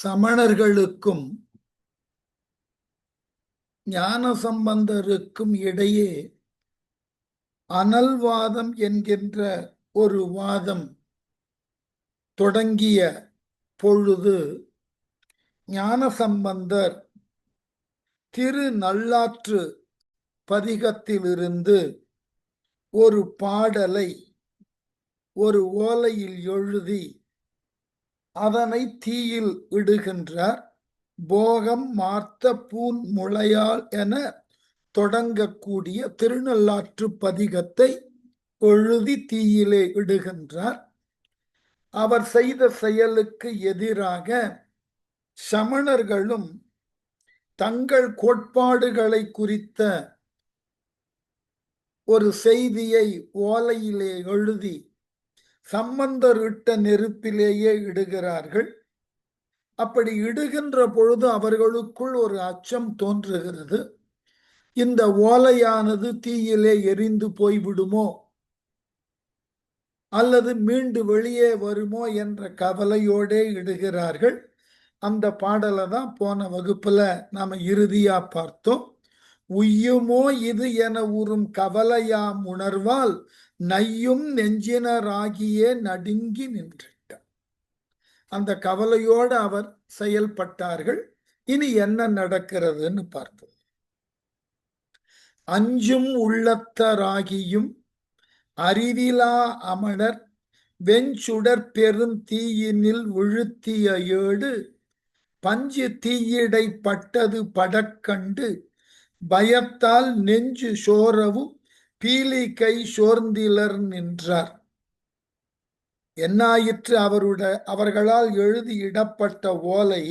சமணர்களுக்கும் ஞானசம்பந்தருக்கும் இடையே அனல்வாதம் என்கின்ற ஒரு வாதம் தொடங்கிய பொழுது ஞானசம்பந்தர் திருநள்ளாற்று பதிகத்திலிருந்து ஒரு பாடலை ஒரு ஓலையில் எழுதி அதனை தீயில் இடுகின்றார். போகம் மார்த்த பூன் முளையால் என தொடங்கக்கூடிய திருநள்ளாற்று பதிகத்தை எழுதி தீயிலே இடுகின்றார். அவர் செய்த செயலுக்கு எதிராக சமணர்களும் தங்கள் கோட்பாடுகளை குறித்த ஒரு செய்தியை ஓலையிலே எழுதி சம்பந்தர் இட்ட நெருப்பிலேயே இடுகிறார்கள். அப்படி இடுகின்ற பொழுது அவர்களுக்குள் ஒரு அச்சம் தோன்றுகிறது. இந்த ஓலையானது தீயிலே எரிந்து போய்விடுமோ அல்லது மீண்டு வெளியே வருமோ என்ற கவலையோடே இடுகிறார்கள். அந்த பாடலை தான் போன வகுப்புல நாம இறுதியா பார்த்தோம். உய்யுமோ இது என உறும் கவலையாம் உணர்வால் நையும் நெஞ்சினராகியே நடுங்கி நின்றிட்டார். அந்த கவலையோடு அவர் செயல்பட்டார்கள். இனி என்ன நடக்கிறதுன்னு பார்த்தோம். அஞ்சும் உள்ளத்தராகியும் அறிவிலா அமணர் வெஞ்சுடர் பெரும் தீயினில் விழுத்திய ஏடு பஞ்சு தீயிடை பட்டது படக்கண்டு பயத்தால் நெஞ்சு சோரவும் பீலி கை சோர்ந்திலர் நின்றார். என்னாயிற்று? அவர்களால் எழுதி இடப்பட்ட ஓலை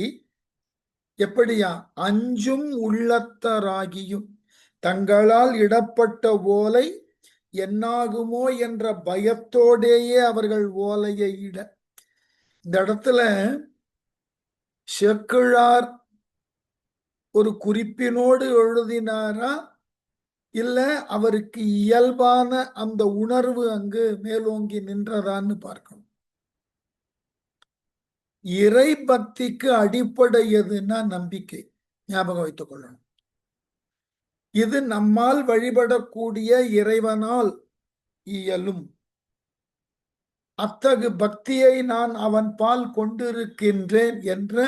எப்படியா? அஞ்சும் உள்ளத்தராகியும், தங்களால் இடப்பட்ட ஓலை என்னாகுமோ என்ற பயத்தோடேயே அவர்கள் ஓலையை இட. இந்த இடத்துல செக்கிழார் ஒரு குறிப்பினோடு எழுதினாரா இல்ல அவருக்கு இயல்பான அந்த உணர்வு அங்கு மேலோங்கி நின்றதான்னு பார்க்கணும். இறை பக்திக்கு அடிப்படை எதுன்னா நம்பிக்கை. ஞாபகம் வைத்துக் கொள்ளணும். இது நம்மால் வழிபடக்கூடிய இறைவனால் இயலும். அத்தகு பக்தியை நான் அவன் பால் கொண்டிருக்கின்றேன் என்ற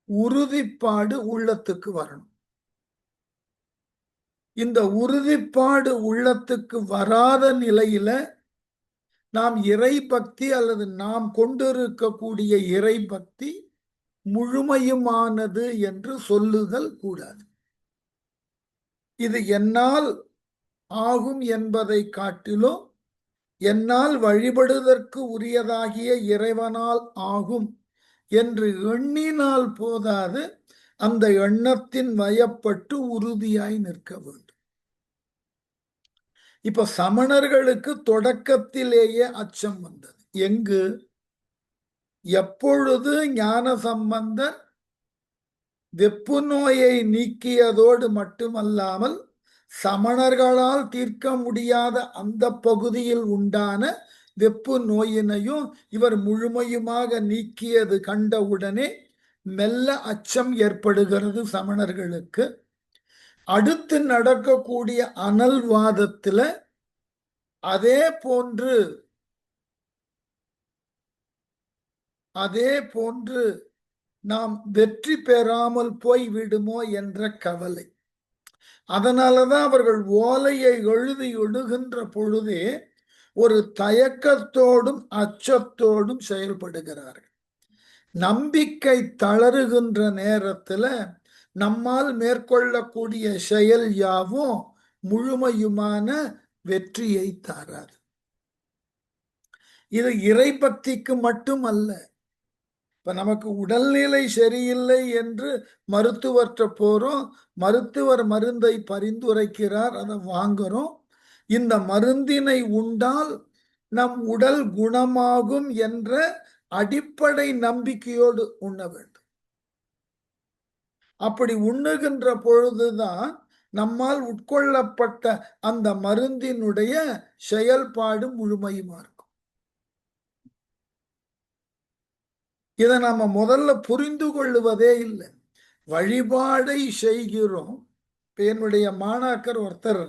உறுதிப்பாடு உள்ளத்துக்கு வரணும். இந்த உறுதிப்பாடு உள்ளத்துக்கு வராத நிலையில நாம் இறை பக்தி அல்லது நாம் கொண்டிருக்கக்கூடிய இறை பக்தி முழுமையுமானது என்று சொல்லுதல் கூடாது. இது என்னால் ஆகும் என்பதை காட்டிலும் என்னால் வழிபடுவதற்கு உரியதாகிய இறைவனால் ஆகும் என்று எண்ணினால் போதாது, அந்த எண்ணத்தின் வயப்பட்டு உறுதியாய் நிற்க வேண்டும். இப்ப சமணர்களுக்கு தொடக்கத்திலேயே அச்சம் வந்தது. எங்கு? எப்பொழுது ஞானசம்பந்தர் வெப்பு நோயை நீக்கியதோடு மட்டுமல்லாமல் சமணர்களால் தீர்க்க முடியாத அந்த பகுதியில் உண்டான வெப்பு நோயினையும் இவர் முழுமையுமாக நீக்கியது கண்டவுடனே மெல்ல அச்சம் ஏற்படுகிறது சமணர்களுக்கு. அடுத்து நடக்கக்கூடிய அனல்வாதத்துல அதே போன்று நாம் வெற்றி பெறாமல் போய் விடுமோ என்ற கவலை. அதனாலதான் அவர்கள் ஓலையை எழுதி எழுகின்ற பொழுதே ஒரு தயக்கத்தோடும் அச்சத்தோடும் செயல்படுகிறார்கள். நம்பிக்கை தளருகின்ற நேரத்துல நம்மால் மேற்கொள்ளக்கூடிய செயல் யாவும் முழுமையுமான வெற்றியை தாராது. இது இறை பக்திக்கு மட்டுமல்ல. இப்ப நமக்கு உடல்நிலை சரியில்லை என்று மருத்துவர்கிட்ட போறோம், மருத்துவர் மருந்தை பரிந்துரைக்கிறார், அதை வாங்குறோம். இந்த மருந்தினை உண்டால் நம் உடல் குணமாகும் என்ற அடிப்படை நம்பிக்கையோடு உண்ண வேண்டும். அப்படி உண்ணுகின்ற பொழுதுதான் நம்மால் உட்கொள்ளப்பட்ட அந்த மருந்தினுடைய செயல்பாடு முழுமையுமா இருக்கும். இதை நாம முதல்ல புரிந்து கொள்ளுவதே இல்லை. வழிபாடை செய்கிறோம். என்னுடைய மாணாக்கர் ஒருத்தர்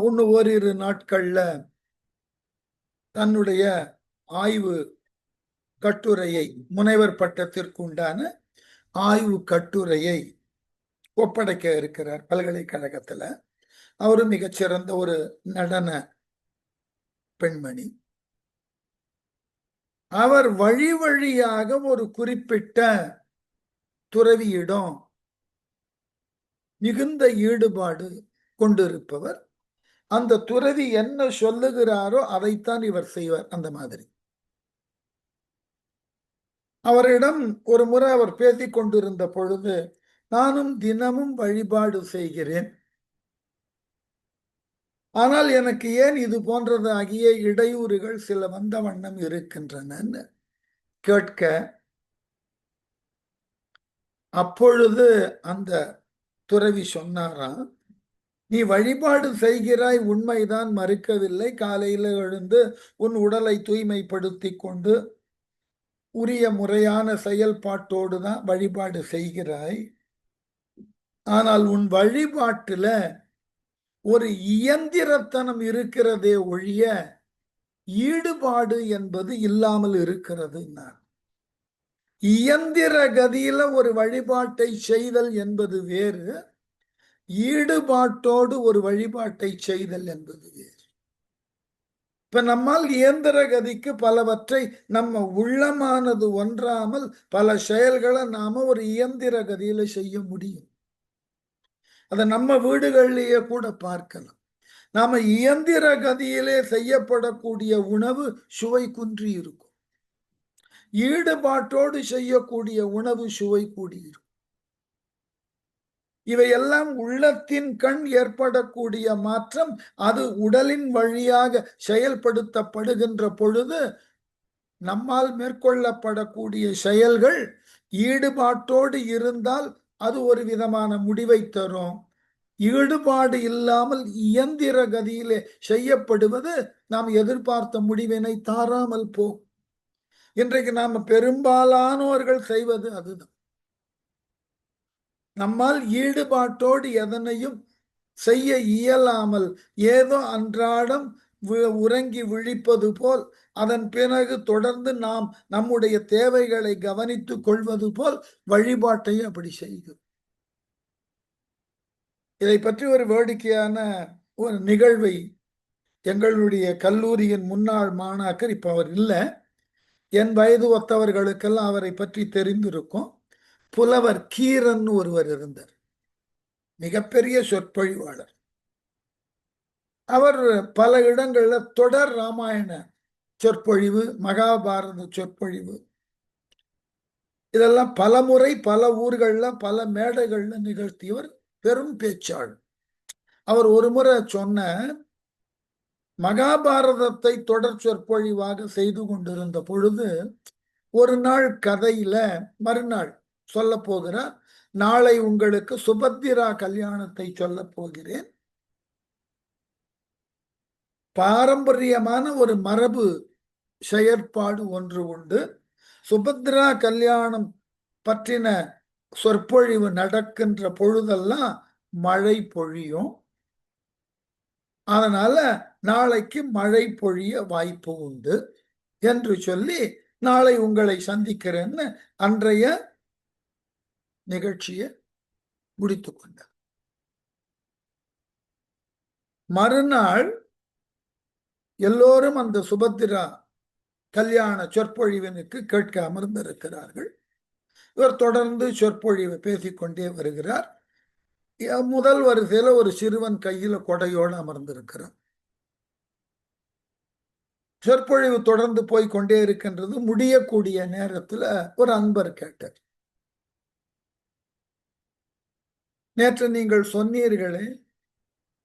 இன்னும் ஓரிரு நாட்கள்ல தன்னுடைய ஆய்வு கட்டுரையை, முனைவர் பட்டத்திற்கு உண்டான ஆய்வு கட்டுரையை ஒப்படைக்க இருக்கிறார் பல்கலைக்கழகத்துல. அவரு மிகச்சிறந்த ஒரு நடன பெண்மணி. அவர் வழி வழியாக ஒரு குறிப்பிட்ட துறவியிடம் மிகுந்த ஈடுபாடு கொண்டிருப்பவர். அந்த துறவி என்ன சொல்லுகிறாரோ அதைத்தான் இவர் செய்வார். அந்த மாதிரி அவரிடம் ஒரு முறை அவர் பேசிக் கொண்டிருந்த பொழுது, நானும் தினமும் வழிபாடு செய்கிறேன், ஆனால் எனக்கு ஏன் இது போன்றதாகிய இடையூறுகள் சில வந்த வண்ணம் இருக்கின்றன கேட்க, அப்பொழுது அந்த துறவி சொன்னாராம், நீ வழிபாடு செய்கிறாய், உண்மைதான், மறுக்கவில்லை. காலையில எழுந்து உன் உடலை தூய்மைப்படுத்தி கொண்டு உரிய முறையான செயல்பாட்டோடு தான் வழிபாடு செய்கிறாய். ஆனால் உன் வழிபாட்டுல ஒரு இயந்திரத்தனம் இருக்கிறதே ஒழிய ஈடுபாடு என்பது இல்லாமல் இருக்கிறது. இயந்திர கதியில ஒரு வழிபாட்டை செய்தல் என்பது வேறு, ஈடுபாட்டோடு ஒரு வழிபாட்டை செய்தல் என்பது வேறு. இப்ப நம்மால் இயந்திர கதிக்கு பலவற்றை நம்ம உள்ளமானது ஒன்றாமல் பல செயல்களை நாம ஒரு இயந்திர கதியில செய்ய முடியும். அதை நம்ம வீடுகளிலேயே கூட பார்க்கலாம். நாம இயந்திர கதியிலே செய்யப்படக்கூடிய உணவு சுவை குன்றி இருக்கும், ஈடுபாட்டோடு செய்யக்கூடிய உணவு சுவை கூடியிருக்கும். இவையெல்லாம் உள்ளத்தின் கண் ஏற்படக்கூடிய மாற்றம். அது உடலின் வழியாக செயல்படுத்தப்படுகின்ற பொழுது நம்மால் மேற்கொள்ளப்படக்கூடிய செயல்கள் ஈடுபாட்டோடு இருந்தால் அது ஒரு விதமான முடிவை தரும். ஈடுபாடு இல்லாமல் இயந்திர கதியிலே செய்யப்படுவது நாம் எதிர்பார்த்த முடிவினை தாராமல் போகும். இன்றைக்கு நாம பெரும்பாலானோர்கள் செய்வது அதுதான். நம்மால் ஈடுபாட்டோடு எதனையும் செய்ய இயலாமல் ஏதோ அன்றாடம் உறங்கி விழிப்பது போல், அதன் பிறகு தொடர்ந்து நாம் நம்முடைய தேவைகளை கவனித்துக் கொள்வது போல் வழிபாட்டை அப்படி செய்கிறோம். இதை பற்றி ஒரு வேடிக்கையான ஒரு நிகழ்வை எங்களுடைய கல்லூரியின் முன்னாள் மாணாக்கர், இப்ப அவர் இல்லை, என் வயது ஒத்தவர்களுக்கெல்லாம் அவரை பற்றி தெரிந்திருக்கும். புலவர் கீரன் ஒருவர் இருந்தார், மிகப்பெரிய சொற்பொழிவாளர். அவர் பல இடங்கள்ல தொடர் ராமாயண சொற்பொழிவு, மகாபாரத சொற்பொழிவு, இதெல்லாம் பல முறை பல ஊர்கள்ல பல மேடைகள்ல நிகழ்த்தியவர், பெரும் பேச்சாளர். அவர் ஒரு முறை சொன்ன, மகாபாரதத்தை தொடர் சொற்பொழிவாக செய்து கொண்டிருந்த பொழுது ஒரு நாள் கதையில மறுநாள் சொல்ல போகிறார், நாளை உங்களுக்கு சுபத்திரா கல்யாணத்தை சொல்ல போகிறேன். பாரம்பரியமான ஒரு மரபு செயற்பாடு ஒன்று உண்டு. சுபத்ரா கல்யாணம் பற்றின சொற்பொழிவு நடக்கின்ற பொழுதெல்லாம் மழை பொழியும், அதனால நாளைக்கு மழை பொழிய வாய்ப்பு உண்டு என்று சொல்லி நாளை உங்களை சந்திக்கிறேன்னு அன்றைய நிகழ்ச்சியை முடித்துக் கொண்டார். மறுநாள் எல்லோரும் அந்த சுபத்திரா கல்யாண சொற்பொழிவனுக்கு கேட்க அமர்ந்திருக்கிறார்கள். இவர் தொடர்ந்து சொற்பொழிவை பேசிக்கொண்டே வருகிறார். முதல் வரிசையில ஒரு சிறுவன் கையில கொடையோடு அமர்ந்திருக்கிறார். சொற்பொழிவு தொடர்ந்து போய் கொண்டே இருக்கின்றது. முடியக்கூடிய நேரத்துல ஒரு அன்பர் கேட்டார், நேற்று நீங்கள் சொன்னீர்களே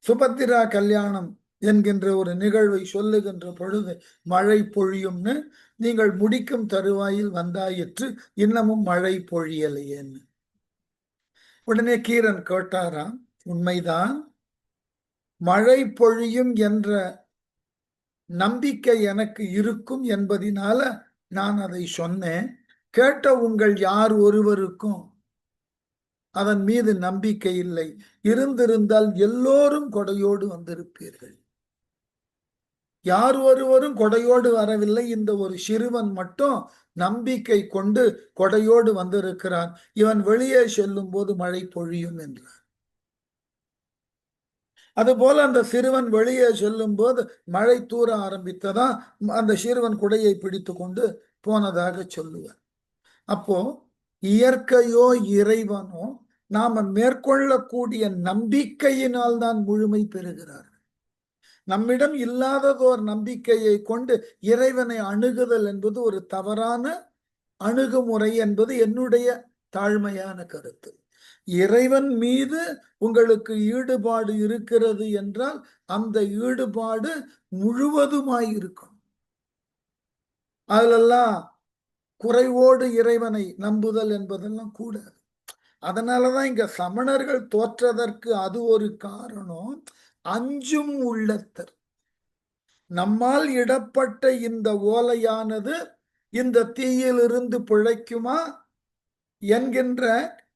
சுபத்திரா கல்யாணம் என்கின்ற ஒரு நிகழ்வை சொல்லுகின்ற பொழுது மழை பொழியும்னு, நீங்கள் முடிக்கும் தருவாயில் வந்தாயிற்று, இன்னமும் மழை பொழியலையேன்னு. உடனே கீரன் கேட்டாராம், உண்மைதான், மழை பொழியும் என்ற நம்பிக்கை எனக்கு இருக்கும் என்பதினால நான் அதை சொன்னேன். கேட்ட உங்கள் யார் ஒருவருக்கும் அதன் மீது நம்பிக்கை இல்லை. இருந்திருந்தால் எல்லோரும் கொடையோடு வந்திருப்பீர்கள். யார் ஒருவரும் கொடையோடு வரவில்லை. இந்த ஒரு சிறுவன் மட்டும் நம்பிக்கை கொண்டு கொடையோடு வந்திருக்கிறான். இவன் வெளியே செல்லும் போது மழை பொழியும் என்றார். அதுபோல அந்த சிறுவன் வெளியே செல்லும் போது மழை தூர ஆரம்பித்ததா அந்த சிறுவன் குடையை பிடித்து கொண்டு போனதாக சொல்லுவார். அப்போ இயற்கையோ இறைவனோ நாம மேற்கொள்ளக்கூடிய நம்பிக்கையினால் தான் முழுமை பெறுகிறார். நம்மிடம் இல்லாததோர் நம்பிக்கையை கொண்டு இறைவனை அணுகுதல் என்பது ஒரு தவறான அணுகுமுறை என்பது என்னுடைய தாழ்மையான கருத்து. இறைவன் மீது உங்களுக்கு ஈடுபாடு இருக்கிறது என்றால் அந்த ஈடுபாடு முழுவதுமாய் இருக்கும். அதிலெல்லாம் குறைவோடு இறைவனை நம்புதல் என்பதெல்லாம் கூடாது. அதனாலதான் இங்க சமணர்கள் தோற்றதற்கு அது ஒரு காரணம். அஞ்சும் உள்ளத்தர். நம்மால் இடப்பட்ட இந்த ஓலையானது இந்த தீயிலிருந்து பிழைக்குமா என்கின்ற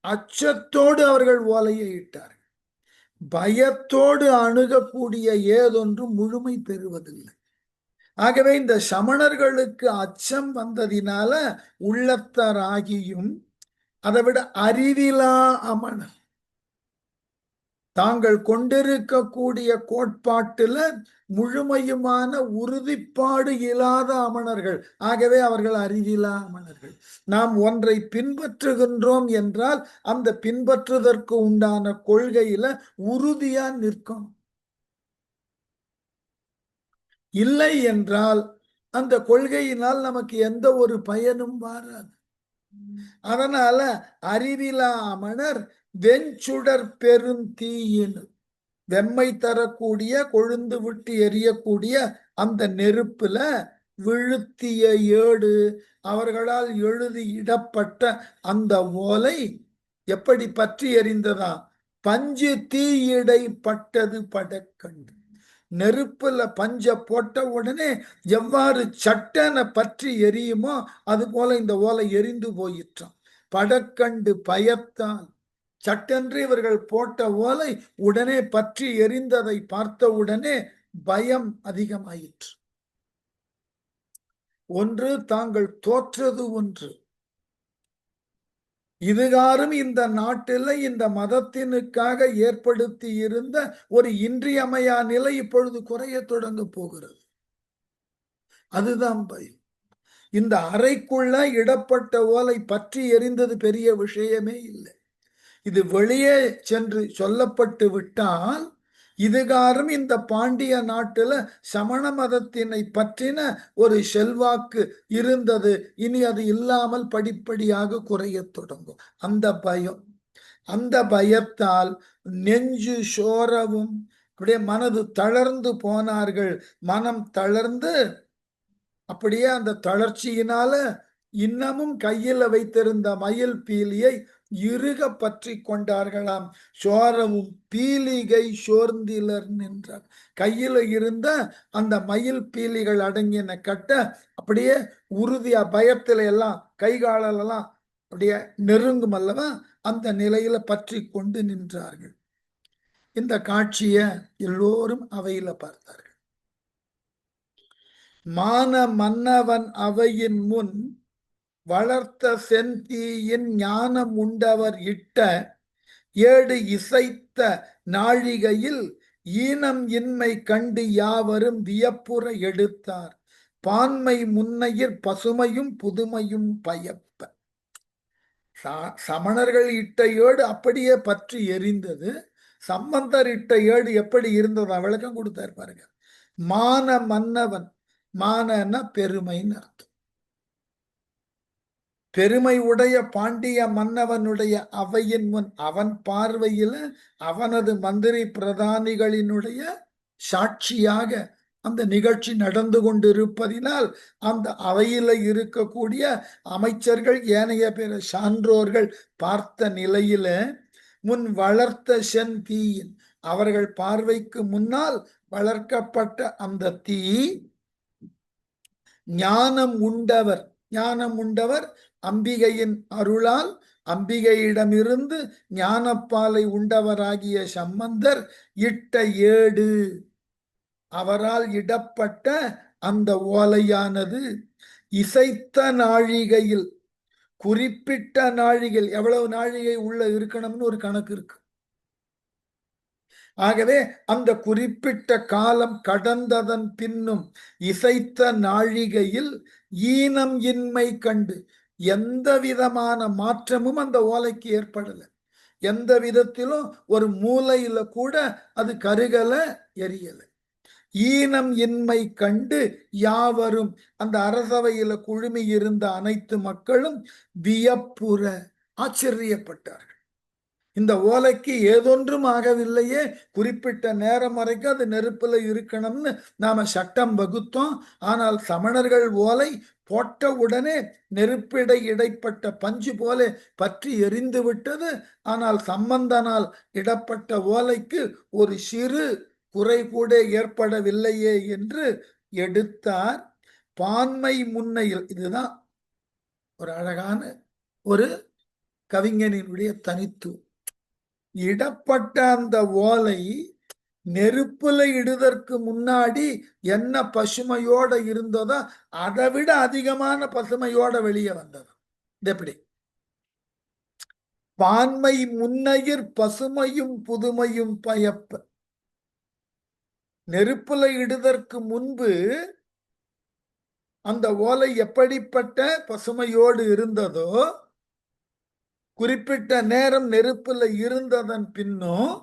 அச்சத்தோடு அவர்கள் ஓலையை இட்டார்கள். பயத்தோடு அணுகக்கூடிய ஏதொன்றும் முழுமை பெறுவதில்லை. ஆகவே இந்த சமணர்களுக்கு அச்சம் வந்ததினால உள்ளத்தராகியும் அதை விட அறிவிலா அமணர் தாங்கள் கொண்டிருக்கக்கூடிய கோட்பாட்டுல முழுமையுமான உறுதிப்பாடு இல்லாத அமணர்கள். ஆகவே அவர்கள் அறிவிலா அமணர்கள். நாம் ஒன்றை பின்பற்றுகின்றோம் என்றால் அந்த பின்பற்றுவதற்கு உண்டான கொள்கையில உறுதியா நிற்கும். இல்லை என்றால் அந்த கொள்கையினால் நமக்கு எந்த ஒரு பயனும் வராது. அதனால அறிவிலா அமணர் வெஞ்சுடர் பெருந்தீயின் வெம்மை தரக்கூடிய கொழுந்து விட்டு எரியக்கூடிய அந்த நெருப்புல விழுத்திய ஏடு அவர்களால் எழுதி இடப்பட்ட அந்த ஓலை எப்படி பற்றி எரிந்ததா? பஞ்சு தீயிடை பட்டது படக்கண்டு. நெருப்புல பஞ்ச போட்ட உடனே எவ்வாறு சட்டென பற்றி எரியுமோ அது போல இந்த ஓலை எரிந்து போயிற்றான். படக்கண்டு பயத்தான் சட்டென்று இவர்கள் போட்ட ஓலை உடனே பற்றி எரிந்ததை பார்த்த உடனே பயம் அதிகமாயிற்று. ஒன்று தாங்கள் தோற்றது ஒன்று. இதுகாரும் இந்த நாட்டில் இந்த மதத்தினுக்காக ஏற்படுத்தி இருந்த ஒரு இன்றியமையா நிலை இப்பொழுது குறைய தொடங்க போகிறது. அதுதான் பயம். இந்த அறைக்குள்ள இடப்பட்ட ஓலை பற்றி எரிந்தது பெரிய விஷயமே இல்லை. இது வெளியே சென்று சொல்லப்பட்டு விட்டால் இதுகாரும் இந்த பாண்டிய நாட்டுல சமண மதத்தினை பற்றின ஒரு செல்வாக்கு இருந்தது. இனி அது இல்லாமல் படிப்படியாக குறைய தொடங்கும். அந்த பயம், அந்த பயத்தால் நெஞ்சு சோரவும் அப்படியே மனது தளர்ந்து போனார்கள். மனம் தளர்ந்து அப்படியே அந்த தளர்ச்சியினால இன்னமும் கையில வைத்திருந்த மயில் பீலியை இறுக பற்றி கொண்டார்களாம். சோரவும் பீலிகை சோர்ந்திலர் நின்றார். கையில இருந்த அந்த மயில் பீலிகள் அடங்கின கட்ட அப்படியே உறுதியா பயத்துல எல்லாம் கைகாலெல்லாம் அப்படியே நெருங்கும் அல்லவா, அந்த நிலையில பற்றி கொண்டு நின்றார்கள். இந்த காட்சிய எல்லோரும் அவையில பார்த்தார்கள். மான மன்னவன் அவையின் முன் வளர்த்த செந்தீயின் ஞானம் உண்டவர் இட்ட ஏடு இசைத்த நாழிகையில் ஈனம் இன்மை கண்டு யாவரும் வியப்புற எடுத்தார். பான்மை முன்னையிற் பசுமையும் புதுமையும் பயப்ப. சமணர்கள் இட்ட ஏடு அப்படியே பற்றி எரிந்தது. சம்பந்தர் இட்ட ஏடு எப்படி இருந்ததா விளக்கம் கொடுத்தார் பாருங்க. மான மன்னவன், மானன்னா பெருமைன்னு அர்த்தம். பெருமை உடைய பாண்டிய மன்னவனுடைய அவையின் முன் அவன் பார்வையில அவனது மந்திரி பிரதானிகளினுடைய சாட்சியாக அந்த நிகழ்ச்சி நடந்து கொண்டிருப்பதினால் அந்த அவையில இருக்கக்கூடிய அமைச்சர்கள் ஏனைய பிற சான்றோர்கள் பார்த்த நிலையில முன் வளர்த்த செந்தீயின் அவர்கள் பார்வைக்கு முன்னால் வளர்க்கப்பட்ட அந்த தீ ஞானம் உண்டவர், ஞானம் உண்டவர் அம்பிகையின் அருளால் அம்பிகையிடமிருந்து ஞானப்பாலை உண்டவராகிய சம்பந்தர் இட்ட ஏடு, அவரால் இடப்பட்ட அந்த ஓலையானது இசைத்த நாழிகையில், குறிப்பிட்ட நாழிகையில் எவ்வளவு நாழிகை உள்ள இருக்கணும்னு ஒரு கணக்கு இருக்கு. ஆகவே அந்த குறிப்பிட்ட காலம் கடந்ததன் பின்னும் இசைத்த நாழிகையில் ஈனம் இன்மை கண்டு, எந்த விதமான மாற்றமும் அந்த ஓலைக்கு ஏற்படல. எந்த விதத்திலும் ஒரு மூலையில கூட அது கருகல, எரியல. ஈனம் இன்மை கண்டு யாவரும், அந்த அரசவையில குழுமி இருந்த அனைத்து மக்களும் வியப்புற ஆச்சரியப்பட்டார்கள். இந்த ஓலைக்கு ஏதொன்றும் ஆகவில்லையே, குறிப்பிட்ட நேரம் வரைக்கும் அது நெருப்புல இருக்கணும்னு நாம சட்டம் வகுத்தோம். ஆனால் சமணர்கள் ஓலை போட்ட உடனே நெருப்பிடை இடைப்பட்ட பஞ்சு போல பற்றி எரிந்து விட்டது. ஆனால் சம்பந்தனால் இடப்பட்ட ஓலைக்கு ஒரு சிறு குறை கூட ஏற்படவில்லையே என்று எடுத்தார். பான்மை முன்னையில், இதுதான் ஒரு அழகான ஒரு கவிஞனினுடைய தனித்துவம். இடப்பட்ட அந்த ஓலை நெருப்புல இடுதற்கு முன்னாடி என்ன பசுமையோட இருந்ததோ அதை விட அதிகமான பசுமையோட வெளியே வந்தது. இது எப்படி? பான்மை முன்னையிற் பசுமையும் புதுமையும் பயப்ப. நெருப்புல இடுதற்கு முன்பு அந்த ஓலை எப்படிப்பட்ட பசுமையோடு இருந்ததோ, குறிப்பிட்ட நேரம் நெருப்புல இருந்ததன் பின்னும்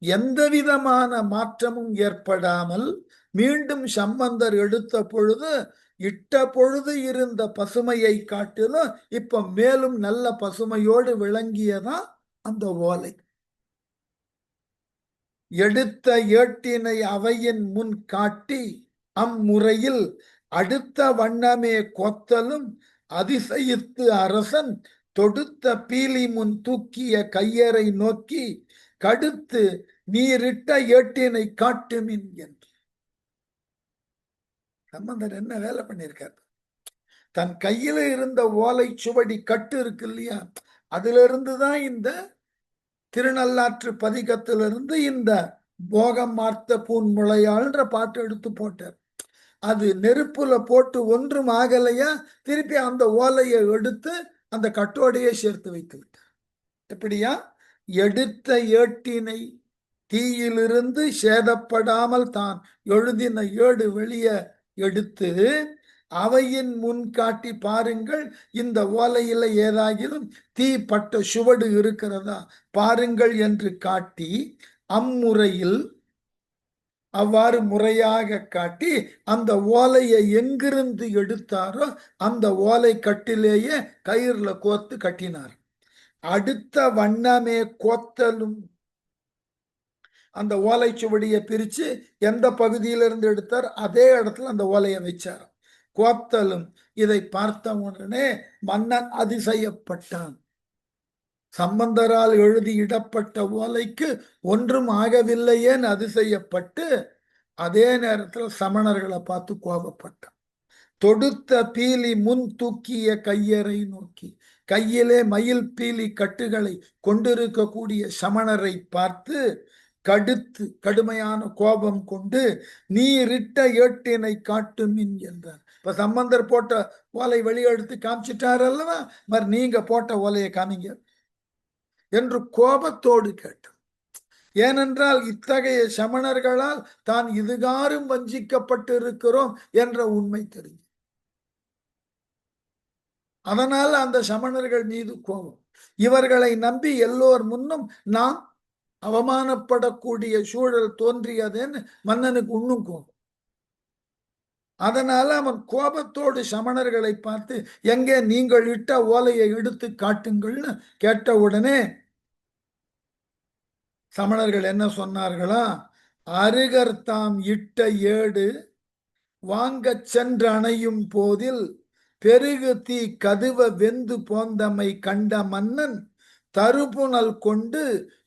எந்த விதமான மாற்றமும் ஏற்படாமல் மீண்டும் சம்பந்தர் எடுத்த பொழுது இட்ட பொழுது இருந்த பசுமையை காட்டிலும் இப்ப மேலும் நல்ல பசுமையோடு விளங்கியதான் அந்த ஓலை. எடுத்த ஏட்டினை அவையின் முன் காட்டி அம்முறையில் அடுத்த வண்ணமே கொத்தலும் அதிசயித்து அரசன் தொடுத்த பீலி முன் தூக்கிய கையரை நோக்கி கடுத்து நீரிட்ட ஏட்டினை காட்டுமின் என்று. சம்பந்தர் என்ன வேலை பண்ணியிருக்கார்? தன் கையில இருந்த ஓலை சுவடி கட்டு இருக்கு இல்லையா, அதுல இருந்துதான் இந்த திருநள்ளாற்று பதிகத்திலிருந்து இந்த போகம் மார்த்த பூன் முளையாள்ன்ற பாட்டு எடுத்து போட்டார். அது நெருப்புல போட்டு ஒன்றும் ஆகலையா, திருப்பி அந்த ஓலையை எடுத்து அந்த கட்டோடையே சேர்த்து வைத்து விட்டார். எப்படியா? எடுத்த ஏட்டினை தீயிலிருந்து சேதப்படாமல் தான் எழுதின ஏடு வெளியே எடுத்து அவையின் முன் காட்டி பாருங்கள், இந்த ஓலையில ஏதாகிலும் தீ பட்ட சுவடு இருக்கிறதா பாருங்கள் என்று காட்டி அம்முறையில் அவ்வாறு முறையாக காட்டி அந்த ஓலையை எங்கிருந்து எடுத்தாரோ அந்த ஓலை கட்டிலேயே கயிறுல கோர்த்து கட்டினார். அடுத்த வண்ணமே கோத்தலும், அந்த ஓலை சுவடியை பிரிச்சு எந்த பகுதியிலிருந்து எடுத்தார் அதே இடத்துல அந்த ஓலையை வச்சார். கோத்தலும், இதை பார்த்த உடனே மன்னன் அதிசயப்பட்டான். சம்பந்தரால் எழுதியிடப்பட்ட ஓலைக்கு ஒன்றும் ஆகவில்லையேன்னு அதிசயப்பட்டு அதே நேரத்தில் சமணர்களை பார்த்து கோபப்பட்டான். தொடுத்த பீலி முன் தூக்கிய கையரை நோக்கி, கையிலே மயில் பீலி கட்டுகளை கொண்டிருக்கக்கூடிய சமணரை பார்த்து கடுத்து கடுமையான கோபம் கொண்டு நீரிட்ட ஏட்டினை காட்டுமின் என்றார். இப்ப சம்பந்தர் போட்ட ஓலை வெளியெடுத்து காமிச்சிட்டார் அல்லவா, மாதிரி நீங்க போட்ட ஓலையை காமிங்க என்று கோபத்தோடு கேட்டார். ஏனென்றால் இத்தகைய சமணர்களால் தான் இதுகாரும் வஞ்சிக்கப்பட்டிருக்கிறோம் என்ற உண்மை தெரியும். அதனால அந்த சமணர்கள் மீது கோபம். இவர்களை நம்பி எல்லோர் முன்னும் நாம் அவமானப்படக்கூடிய சூழல் தோன்றியதுன்னு மன்னனுக்கு இன்னும் கோபம். அதனால அவன் கோபத்தோடு சமணர்களை பார்த்து எங்கே நீங்கள் இட்ட ஓலையை எடுத்து காட்டுங்கள்னு கேட்ட உடனே சமணர்கள் என்ன சொன்னார்களா? அருகர் தாம் இட்ட ஏடு வாங்க சென்று அணையும் போதில் பெருகு தீ கதுவ வெந்து போந்தமை கண்ட மன்னன் தருபுணல் கொண்டு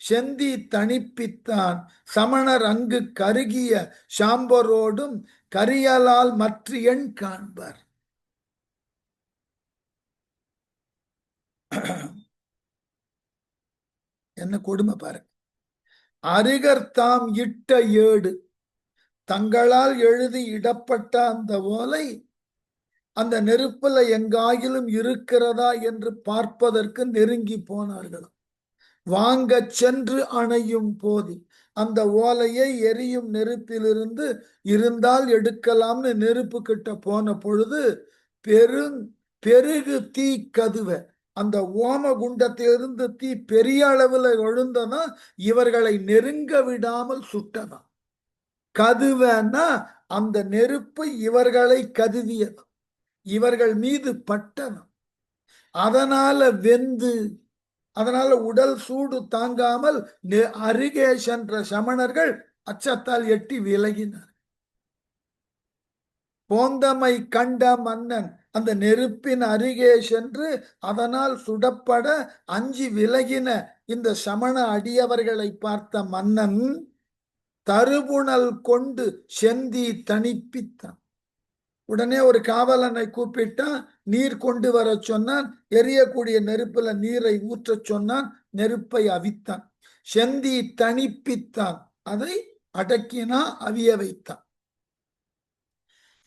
செந்தி தணிப்பித்தான் சமணர் அங்கு கருகிய சாம்பரோடும் கரியலால் மற்ற எண் காண்பார். என்ன கொடுமை பாருங்க. அருகர் தாம் இட்ட ஏடு, தங்களால் எழுதி இடப்பட்ட அந்த ஓலை அந்த நெருப்புல எங்காயிலும் இருக்கிறதா என்று பார்ப்பதற்கு நெருங்கி போனார்களாம். வாங்க சென்று அணையும் போது அந்த ஓலையை எரியும் நெருப்பிலிருந்து இருந்தால் எடுக்கலாம்னு நெருப்பு கிட்ட போன பொழுது பெருகு தீ கதுவ, அந்த ஓம குண்டத்திலிருந்து தீ பெரிய அளவுல எழுந்தனா இவர்களை நெருங்க விடாமல் சுட்டதான். கதுவனா அந்த நெருப்பு இவர்களை கதுவியது, இவர்கள் மீது பட்டனம். அதனால வெந்து, அதனால உடல் சூடு தாங்காமல் அருகே சென்ற சமணர்கள் அச்சத்தால் எட்டி விலகினார். போந்தமை கண்ட மன்னன் அந்த நெருப்பின் அருகே சென்று அதனால் சுடப்பட அஞ்சி விலகின இந்த சமண அடியவர்களை பார்த்த மன்னன் தருபுணல் கொண்டு செந்தி தணிப்பித்தான். உடனே ஒரு காவலனை கூப்பிட்டான், நீர் கொண்டு வர சொன்னான். எரியக்கூடிய நெருப்புல நீரை ஊற்ற சொன்னான், நெருப்பை அவித்தான். செந்தி தணிப்பித்தான், அதை அடக்கினா அவிய வைத்தான்.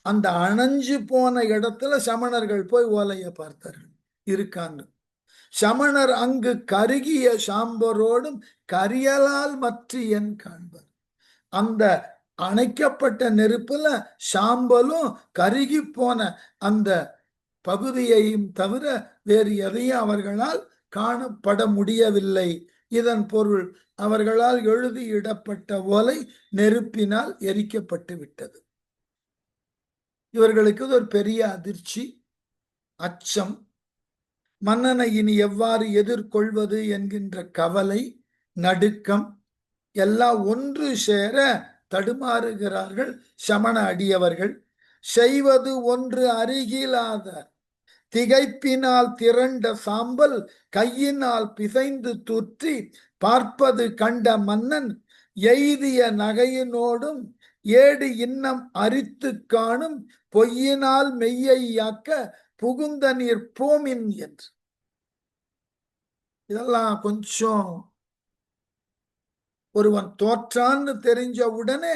அந்த அணைஞ்சு போன இடத்துல சமணர்கள் போய் ஓலைய பார்த்தார்கள், இருக்காங்க. சமணர் அங்கு கருகிய சாம்பரோடும் கரியலால் மற்ற என் காண்பர். அந்த அணைக்கப்பட்ட நெருப்புல சாம்பலும் கருகி போன அந்த பகுதியையும் தவிர வேறு எதையும் அவர்களால் காணப்பட முடியவில்லை. இதன் பொருள் அவர்களால் எழுதியிடப்பட்ட ஓலை நெருப்பினால் எரிக்கப்பட்டு விட்டது. இவர்களுக்கு ஒரு பெரிய அதிர்ச்சி, அச்சம், மன்னனை இனி எவ்வாறு எதிர்கொள்வது என்கின்ற கவலை, நடுக்கம் எல்லாம் ஒன்று சேர தடுமாறுகிறார்கள் சமண அடியவர்கள். செய்வது ஒன்று அருகிலாத திகைப்பினால் திரண்ட சாம்பல் கையினால் பிசைந்து தூற்றி பார்ப்பது கண்ட மன்னன் எய்திய நகையினோடும் ஏடு இன்னம் அரித்து காணும் பொய்யினால் மெய்யையாக்க புகுந்த நீர் போமின் என்று. இதெல்லாம் கொஞ்சம் ஒருவன் தோற்றான்னு தெரிஞ்ச உடனே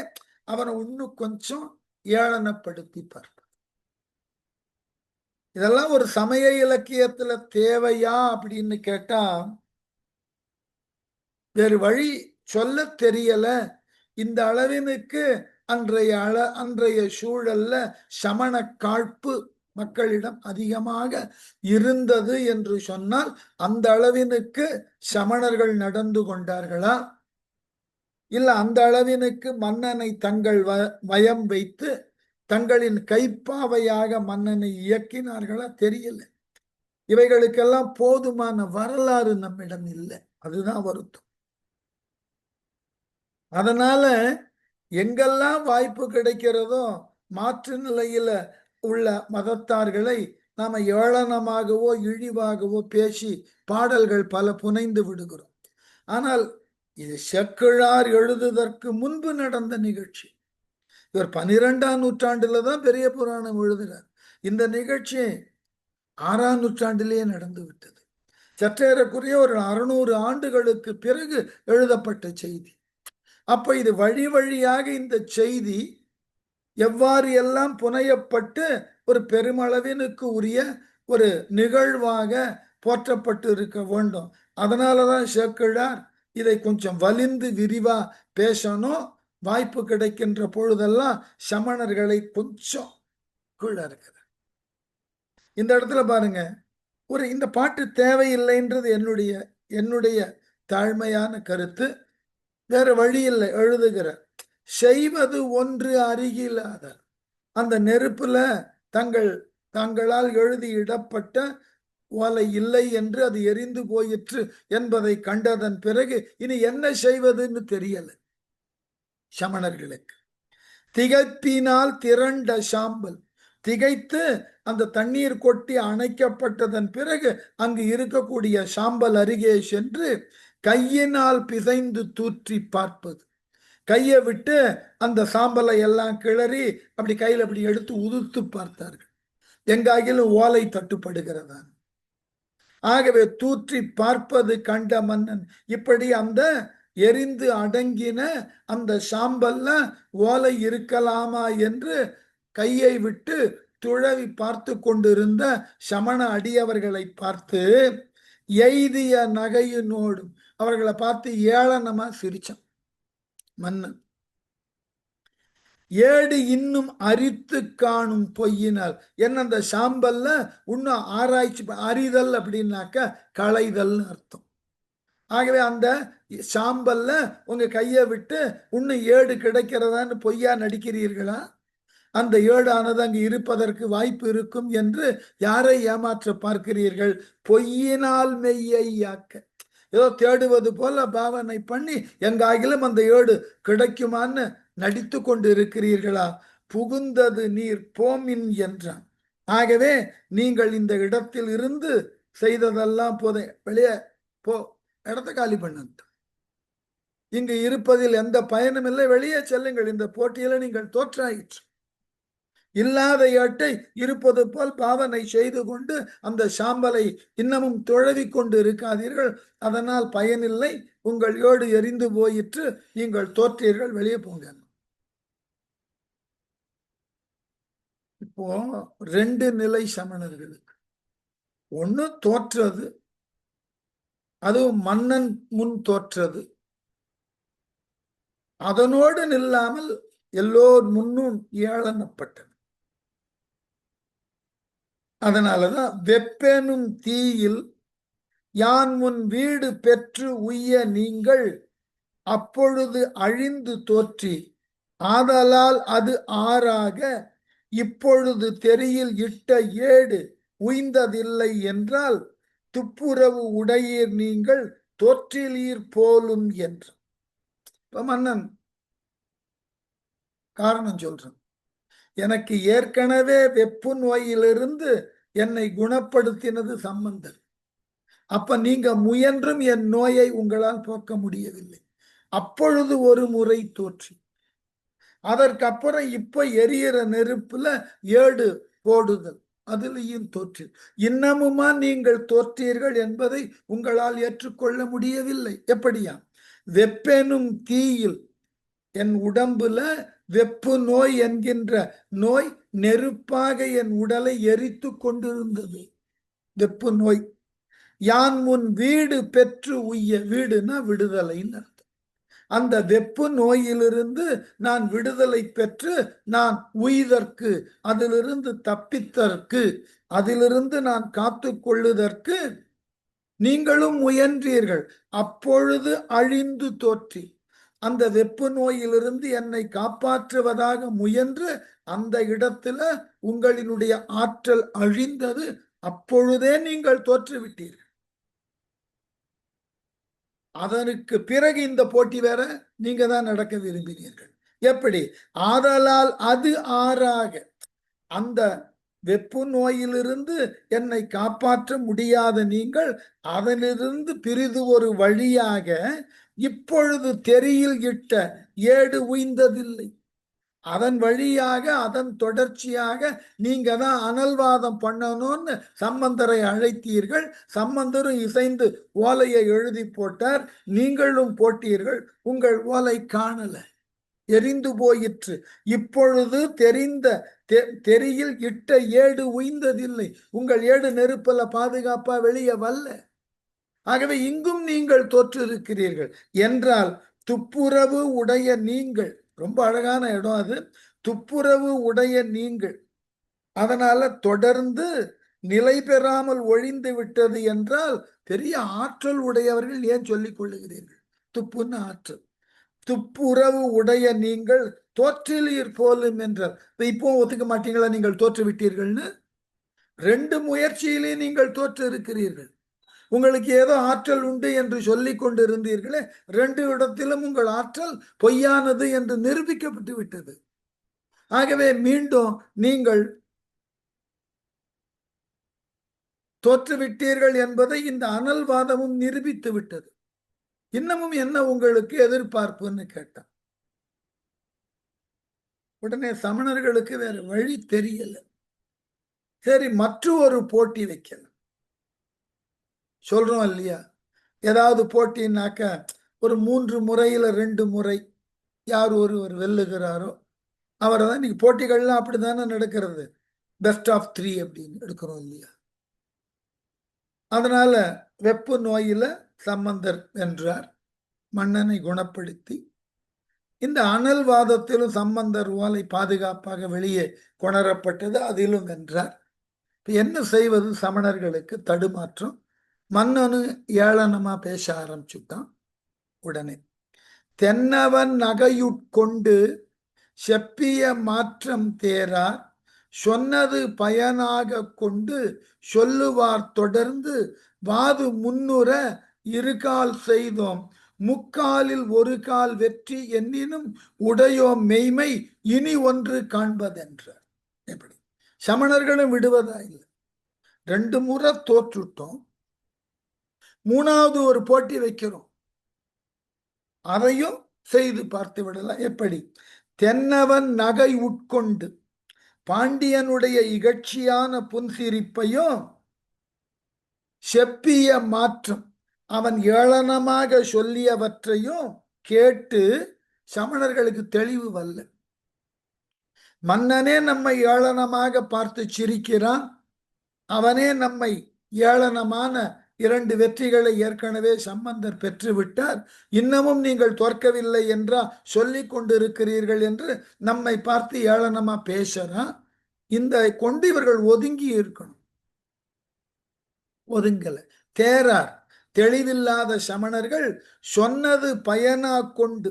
அவனை இன்னும் கொஞ்சம் ஏளனப்படுத்தி பார்ப்பார். இதெல்லாம் ஒரு சமய இலக்கியத்துல தேவையா அப்படின்னு கேட்டா வேறு வழி சொல்ல தெரியல. இந்த அளவினுக்கு அன்றைய சூழல்ல சமண காழ்ப்பு மக்களிடம் அதிகமாக இருந்தது என்று சொன்னால் அந்த அளவினுக்கு சமணர்கள் நடந்து கொண்டார்களா, இல்ல அந்த அளவினுக்கு மன்னனை தங்கள் வயம் வைத்து தங்களின் கைப்பாவையாக மன்னனை இயக்கினார்களா தெரியல. இவைகளுக்கெல்லாம் போதுமான வரலாறு நம்மிடம் இல்லை, அதுதான் வருத்தம். அதனால எங்கெல்லாம் வாய்ப்பு கிடைக்கிறதோ மாற்று நிலையில உள்ள மதத்தார்களை நாம ஏளனமாகவோ இழிவாகவோ பேசி பாடல்கள் பல புனைந்து விடுகிறோம். ஆனால் இது செக்கிழார் எழுதுவதற்கு முன்பு நடந்த நிகழ்ச்சி. இவர் 12ஆம் நூற்றாண்டுல தான் பெரிய புராணம் எழுதுகிறார். இந்த நிகழ்ச்சி 6ஆம் நூற்றாண்டிலேயே நடந்து விட்டது. சற்றேறக்குரிய ஒரு 600 ஆண்டுகளுக்கு பிறகு எழுதப்பட்ட செய்தி. அப்ப இது வழி வழியாக இந்த செய்தி எவ்வாறு எல்லாம் புனையப்பட்டு ஒரு பெருமளவினுக்கு உரிய ஒரு நிகழ்வாக போற்றப்பட்டு இருக்க வேண்டும். அதனாலதான் சேக்கிழார் இதை கொஞ்சம் வலிந்து விரிவா பேசணும். வாய்ப்பு கிடைக்கின்ற பொழுதெல்லாம் சமணர்களை கொஞ்சம் கீழ இருக்கிற இந்த இடத்துல பாருங்க, இந்த பாட்டு தேவையில்லைன்றது என்னுடைய தாழ்மையான கருத்து. வேற வழி இல்லை, எழுதுகிற செய்வது ஒன்று அருகிலாத அந்த நெருப்புல தங்களால் எழுதி இடப்பட்ட ஓலை இல்லை என்று அது எரிந்து போயிற்று என்பதை கண்டதன் பிறகு இனி என்ன செய்வதுன்னு தெரியல சமணர்களுக்கு. திகைப்பினால் திரண்ட சாம்பல், திகைத்து அந்த தண்ணீர் கொட்டி அணைக்கப்பட்டதன் பிறகு அங்கு இருக்கக்கூடிய சாம்பல் அருகே சென்று கையினால் பிசைந்து தூற்றி பார்ப்பது, கையை விட்டு அந்த சாம்பலை எல்லாம் கிளறி அப்படி கையில் அப்படி எடுத்து உதுத்து பார்த்தார்கள், எங்காகிலும் ஓலை தட்டுப்படுகிறதா. ஆகவே தூற்றி பார்ப்பது கண்ட மன்னன். இப்படி அந்த எரிந்து அடங்கின அந்த சாம்பல்ல ஓலை இருக்கலாமா என்று கையை விட்டு துழவி பார்த்து கொண்டிருந்த சமண அடியவர்களை பார்த்து எய்திய நகையினோடும் அவர்களை பார்த்து ஏளனமா சிரிச்சான் மன்னன். ஏடு இன்னும் அரித்து காணும் பொய்யினால். என்ன அந்த சாம்பல்ல இன்னும் ஆராய்ச்சி, அறிதல் அப்படின்னாக்க களைதல் அர்த்தம். ஆகவே அந்த சாம்பல்ல உங்க கையை விட்டு இன்னும் ஏடு கிடைக்கிறதான்னு பொய்யா நடிக்கிறீர்களா? அந்த ஏடானது அங்கு இருப்பதற்கு வாய்ப்பு இருக்கும் என்று யாரை ஏமாற்ற பார்க்கிறீர்கள்? பொய்யினால் மெய்யாக்க, ஏதோ தேடுவது போல பாவனை பண்ணி எங்காகிலும் அந்த ஏடு கிடைக்குமான்னு நடித்து கொண்டு இருக்கிறீர்களா? புகுந்தது நீர் போமின் என்றான். ஆகவே நீங்கள் இந்த இடத்தில் இருந்து செய்ததெல்லாம் போதை, வெளியே போ, இடத்த காலி பண்ண, இங்கு இருப்பதில் எந்த பயனும் இல்லை, வெளியே செல்லுங்கள், இந்த போட்டியில நீங்கள் தோற்றாயிற்று. இல்லாத ஏட்டை இருப்பது போல் பாவனை செய்து கொண்டு அந்த சாம்பலை இன்னமும் துழவி கொண்டு இருக்காதீர்கள், அதனால் பயனில்லை, உங்கள் ஏடு எரிந்து போயிற்று, நீங்கள் தோற்றீர்கள், வெளியே போங்க. இப்போ ரெண்டு நிலை சமணர்களுக்கு. ஒண்ணு தோற்றது, அதுவும் மன்னன் முன் தோற்றது, அதனோடு நில்லாமல் எல்லோர் முன்னும் ஏளனப்பட்டது. அதனாலதான் வெப்பெனும் தீயில் யான் முன் வீடு பெற்று உய்ய நீங்கள் அப்பொழுது அழிந்து தோற்றி ஆதலால் அது ஆறாக இப்பொழுது தெரியில் இட்ட ஏடு உய்ந்ததில்லை என்றால் துப்புரவு உடையீர் நீங்கள் தோற்றிலீர் போலும் என்று. இப்ப மன்னன் காரணம் சொல்றான். எனக்கு ஏற்கனவே வெப்பு நோயிலிருந்து என்னை குணப்படுத்தினது சம்பந்தர். அப்ப நீங்க முயன்றும் என் நோயை உங்களால் போக்க முடியவில்லை. அப்பொழுது ஒரு முறை தோற்றி, அதற்கப்புறம் இப்ப எரியிற நெருப்புல ஏடு போடுதல், அதிலையும் தோற்று. இன்னமுமா நீங்கள் தோற்றீர்கள் என்பதை உங்களால் ஏற்றுக்கொள்ள முடியவில்லை. எப்படியா? வெப்பெனும் தீயில், என் உடம்புல வெப்பு நோய் என்கின்ற நோய் நெருப்பாக என் உடலை எரித்து கொண்டிருந்தது, வெப்பு நோய். யான் முன் வீடு பெற்று உய்ய, வீடுனா விடுதலைன்னு அர்த்தம். அந்த வெப்பு நோயிலிருந்து நான் விடுதலை பெற்று நான் உய்தற்கு, அதிலிருந்து தப்பித்தற்கு, அதிலிருந்து நான் காத்து கொள்ளுதற்கு நீங்களும் முயன்றீர்கள். அப்பொழுது அழிந்து தோற்றி, அந்த வெப்பு நோயிலிருந்து என்னை காப்பாற்றுவதாக முயன்று அந்த இடத்துல உங்களினுடைய ஆற்றல் அழிந்தது. அப்பொழுதே நீங்கள் தோற்றுவிட்டீர்கள். அதற்கு பிறகு இந்த போட்டி வேற நீங்க தான் நடக்க விரும்பினீர்கள். எப்படி? ஆதலால் அது ஆறாக, அந்த வெப்பு நோயிலிருந்து என்னை காப்பாற்ற முடியாத நீங்கள் அதனிலிருந்து பிரிது ஒரு வழியாக இப்பொழுது தெரியில் இட்ட ஏடு உய்ந்ததில்லை, அதன் வழியாக அதன் தொடர்ச்சியாக நீங்க தான் அனல்வாதம் பண்ணணும்னு சம்பந்தரை அழைத்தீர்கள். சம்பந்தரும் இசைந்து ஓலையை எழுதி போட்டார், நீங்களும் போட்டீர்கள். உங்கள் ஓலை காணல, எரிந்து போயிற்று. இப்பொழுது தெரியில் இட்ட ஏடு உய்ந்ததில்லை, உங்கள் ஏடு நெருப்பல பாதுகாப்பா வெளியே வல்ல. ஆகவே இங்கும் நீங்கள் தோற்றிருக்கிறீர்கள் என்றால் துப்புரவு உடைய நீங்கள், ரொம்ப அழகான இடம் அது, துப்புரவு உடைய நீங்கள் அதனால தொடர்ந்து நிலை பெறாமல் ஒழிந்து விட்டது என்றால் பெரிய ஆற்றல் உடையவர்கள் ஏன் சொல்லிக் கொள்ளுகிறீர்கள்? துப்புன்னு ஆற்றல். துப்புரவு உடைய நீங்கள் தோற்றிலீர் போலும் என்றார். இப்போ ஒத்துக்க மாட்டீங்களா நீங்கள் தோற்று விட்டீர்கள்னு? ரெண்டு முயற்சியிலே நீங்கள் தோற்று இருக்கிறீர்கள். உங்களுக்கு ஏதோ ஆற்றல் உண்டு என்று சொல்லிக் கொண்டு இருந்தீர்களே, ரெண்டு இடத்திலும் உங்கள் ஆற்றல் பொய்யானது என்று நிரூபிக்கப்பட்டு விட்டது. ஆகவே மீண்டும் நீங்கள் தோற்றுவிட்டீர்கள் என்பதை இந்த அனல்வாதமும் நிரூபித்து விட்டது. இன்னமும் என்ன உங்களுக்கு எதிர்பார்ப்புன்னு கேட்டான். உடனே சமணர்களுக்கு வேற வழி தெரியல. சரி, மற்றொரு போட்டி வைக்கலாம். சொல்றோம் இல்லையா? ஏதாவது போட்டின்னாக்க ஒரு 3 முறையில 2 முறை யார் ஒருவர் வெல்லுகிறாரோ அவரை தான். இன்னைக்கு போட்டிகள்லாம் அப்படித்தானே நடக்கிறது. பெஸ்ட் ஆஃப் 3 அப்படின்னு எடுக்கிறோம் இல்லையா? அதனால வெப்பு நோயில சம்பந்தர் வென்றார், மன்னனை குணப்படுத்தி. இந்த அனல்வாதத்திலும் சம்பந்தர் ஓலை பாதுகாப்பாக வெளியே கொணரப்பட்டது, அதிலும் வென்றார். என்ன செய்வது? சமணர்களுக்கு தடுமாற்றம். மன்னனு ஏளனமா பேச ஆரம்பிச்சுட்டான். உடனே தென்னவன் நகையுட்கொண்டு செப்பிய மாற்றம் தேரார் சொன்னது பயனாக கொண்டு சொல்லுவார் தொடர்ந்து வாது முன்னுற இருகால் செய்தோம் முக்காலில் ஒரு கால் வெற்றி என்னினும் உடையோம் மெய்மை இனி ஒன்று காண்பதென்றார். எப்படி? சமணர்களும் விடுவதா இல்லை. 2 முறை தோற்றுட்டோம், 3வது ஒரு போட்டி வைக்கிறோம், அதையும் செய்து பார்த்து விடலாம். எப்படி? தென்னவன் நகை உட்கொண்டு பாண்டியனுடைய இகழ்ச்சியான புன்சிரிப்பையும் செப்பிய மாற்றம் அவன் ஏளனமாக சொல்லியவற்றையும் கேட்டு சமணர்களுக்கு தெளிவு வரல. மன்னனே நம்மை ஏளனமாக பார்த்து சிரிக்கிறான், அவனே நம்மை ஏளனமான 2 வெற்றிகளை ஏற்கனவே சம்பந்தர் பெற்றுவிட்டார், இன்னமும் நீங்கள் தோற்கவில்லை என்றா சொல்லிக் கொண்டிருக்கிறீர்கள் என்று நம்மை பார்த்து ஏளனமா பேசுறான். இந்த கொண்டு இவர்கள் ஒதுங்கி இருக்கணும். ஒதுங்கல. தேரார் தெளிவில்லாத சமணர்கள் சொன்னது பயனா கொண்டு,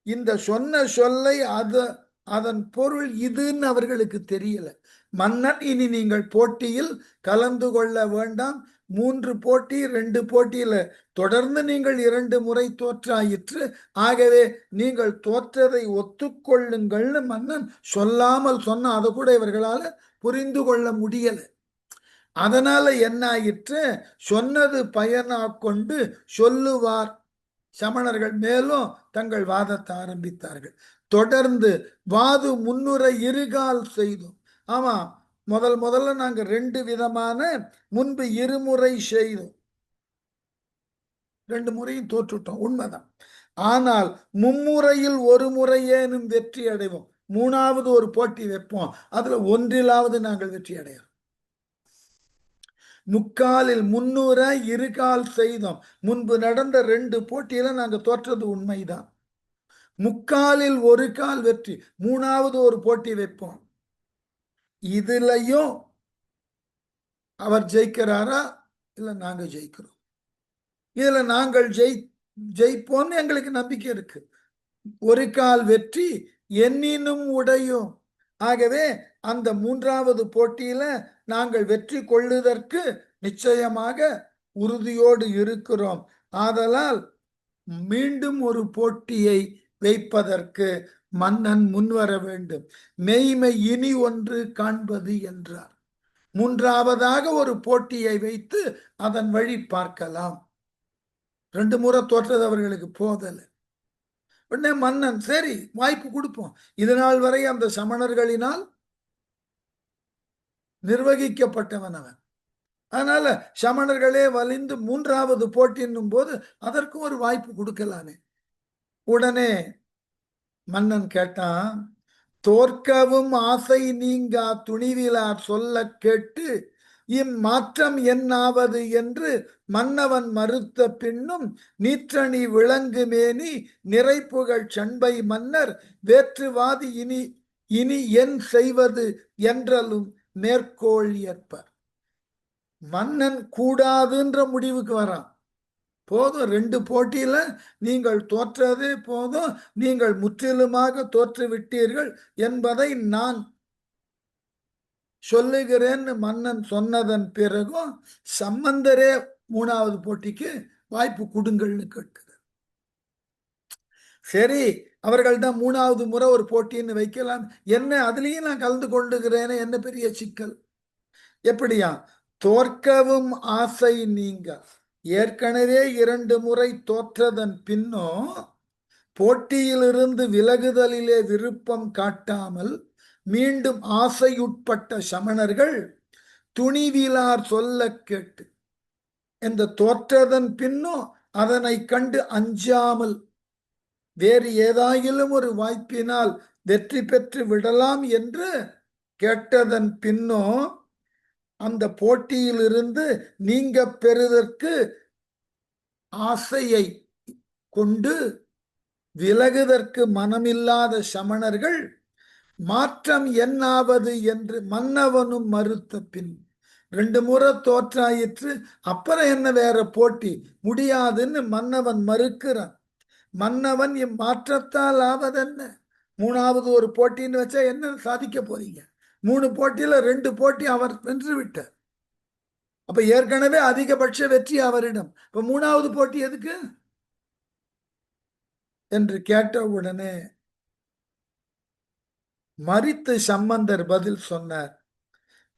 இந்த சொன்ன சொல்லை அதன் பொருள் இதுன்னு அவர்களுக்கு தெரியல. மன்னன், இனி நீங்கள் போட்டியில் கலந்து கொள்ள வேண்டாம், 3 போட்டி 2 போட்டியில தொடர்ந்து நீங்கள் 2 முறை தோற்றாயிற்று, ஆகவே நீங்கள் தோற்றதை ஒத்துக்கொள்ளுங்கள்னு மன்னன் சொல்லாமல் சொன்ன, அதை கூட இவர்களால புரிந்து கொள்ள முடியல. அதனால என்ன ஆயிற்று? சொன்னது பயனா கொண்டு சொல்லுவார். சமணர்கள் மேலும் தங்கள் வாதத்தை ஆரம்பித்தார்கள். தொடர்ந்து வாது முன்னுரை இருகால் செய்தோம். ஆமா, முதல்ல நாங்க 2 விதமான, முன்பு இருமுறை செய்தோம், 2 முறையும் தோற்றுட்டோம், உண்மைதான். ஆனால் மும்முறையில் ஒரு முறையேனும் வெற்றி அடைவோம், 3வது ஒரு போட்டி வைப்போம், அதுல ஒன்றிலாவது நாங்கள் வெற்றி அடையோம். முக்காலில் 300 இருகால் செய்தோம். முன்பு நடந்த 2 போட்டியில நாங்க தோற்றது உண்மைதான். முக்காலில் ஒரு கால் வெற்றி, 3வது ஒரு போட்டி வைப்போம், இதுலயும் அவர் ஜெயிக்கிறாரா இல்ல நாங்க ஜெயிக்கிறோம், இதுல நாங்கள் ஜெயிப்போம்னு எங்களுக்கு நம்பிக்கை இருக்கு. ஒரு கால் வெற்றி என்னினும் உடையும். ஆகவே அந்த 3வது போட்டியில நாங்கள் வெற்றி கொள்ளுதற்கு நிச்சயமாக உறுதியோடு இருக்கிறோம். ஆதலால் மீண்டும் ஒரு போட்டியை வைப்பதற்கு மன்னன் முன்வர வேண்டும், மெய்மை இனி ஒன்று காண்பது என்றார். 3வதாக ஒரு போட்டியை வைத்து அதன் வழி பார்க்கலாம். 2 முறை தோற்றது அவர்களுக்கு போதல. உடனே மன்னன், சரி வாய்ப்பு கொடுப்போம். இதனால் வரை அந்த சமணர்களினால் நிர்வகிக்கப்பட்டவன் அவன், அதனால சமணர்களே வலிந்து 3வது போட்டின்னும் போது அதற்கும் ஒரு வாய்ப்பு கொடுக்கலானே. உடனே மன்னன் கேட்டான், தோற்கவும் ஆசை நீங்கா துணிவிலார் சொல்ல கேட்டு இம்மாற்றம் என்னாவது என்று மன்னவன் மறுத்த பின்னும் நீற்றணி விளங்கு மேனி நிறைப்புகள் சண்பை மன்னர் வேற்றுவாதி இனி என் செய்வது என்றலும் மேற்கோள் ஏற்பர். மன்னன் கூடாதுன்ற முடிவுக்கு வரான். போதும், 2 போட்டியில நீங்கள் தோற்றதே போதும், நீங்கள் முற்றிலுமாக தோற்று விட்டீர்கள் என்பதை நான் சொல்லுகிறேன்னு மன்னன் சொன்னதன் பிறகும் சம்பந்தரே 3வது போட்டிக்கு வாய்ப்பு கொடுங்கள்னு கேட்கிறார். சரி, அவர்கள் தான் 3வது முறை ஒரு போட்டின்னு வைக்கலாம், என்ன அதுலயும் நான் கலந்து கொண்டுகிறேன்னு என்ன பெரிய சிக்கல்? எப்படியா? தோற்கவும் ஆசை நீங்க, ஏற்கனவே 2 முறை தோற்றதன் பின்னும் போட்டியிலிருந்து விலகுதலிலே விருப்பம் காட்டாமல் மீண்டும் ஆசையுட்பட்ட சமணர்கள் துணிவிலார் சொல்ல கேட்டு, இந்த தோற்றதன் பின்னும் அதனை கண்டு அஞ்சாமல் வேறு ஏதாயிலும் ஒரு வாய்ப்பினால் வெற்றி பெற்று விடலாம் என்று கேட்டதன் பின்னும் அந்த போட்டியிலிருந்து நீங்க பெறுவதற்கு ஆசையை கொண்டு விலகுதற்கு மனமில்லாத சமணர்கள் மாற்றம் என்னாவது என்று மன்னவனும் மறுத்த பின் 2 முறை தோற்றாயிற்று, அப்புறம் என்ன வேற போட்டி முடியாதுன்னு மன்னவன் மறுக்கிறான். மன்னவன் இம்மாற்றத்தால் ஆவதென்ன, 3வது ஒரு போட்டின்னு வச்சா என்ன சாதிக்க போறீங்க? 3 போட்டியில 2 போட்டி அவர் வென்று விட்டார். அப்ப ஏற்கனவே அதிகபட்ச வெற்றி அவரிடம், இப்ப 3வது போட்டி எதுக்கு என்று கேட்ட உடனே மரித்து சம்பந்தர் பதில் சொன்னார்.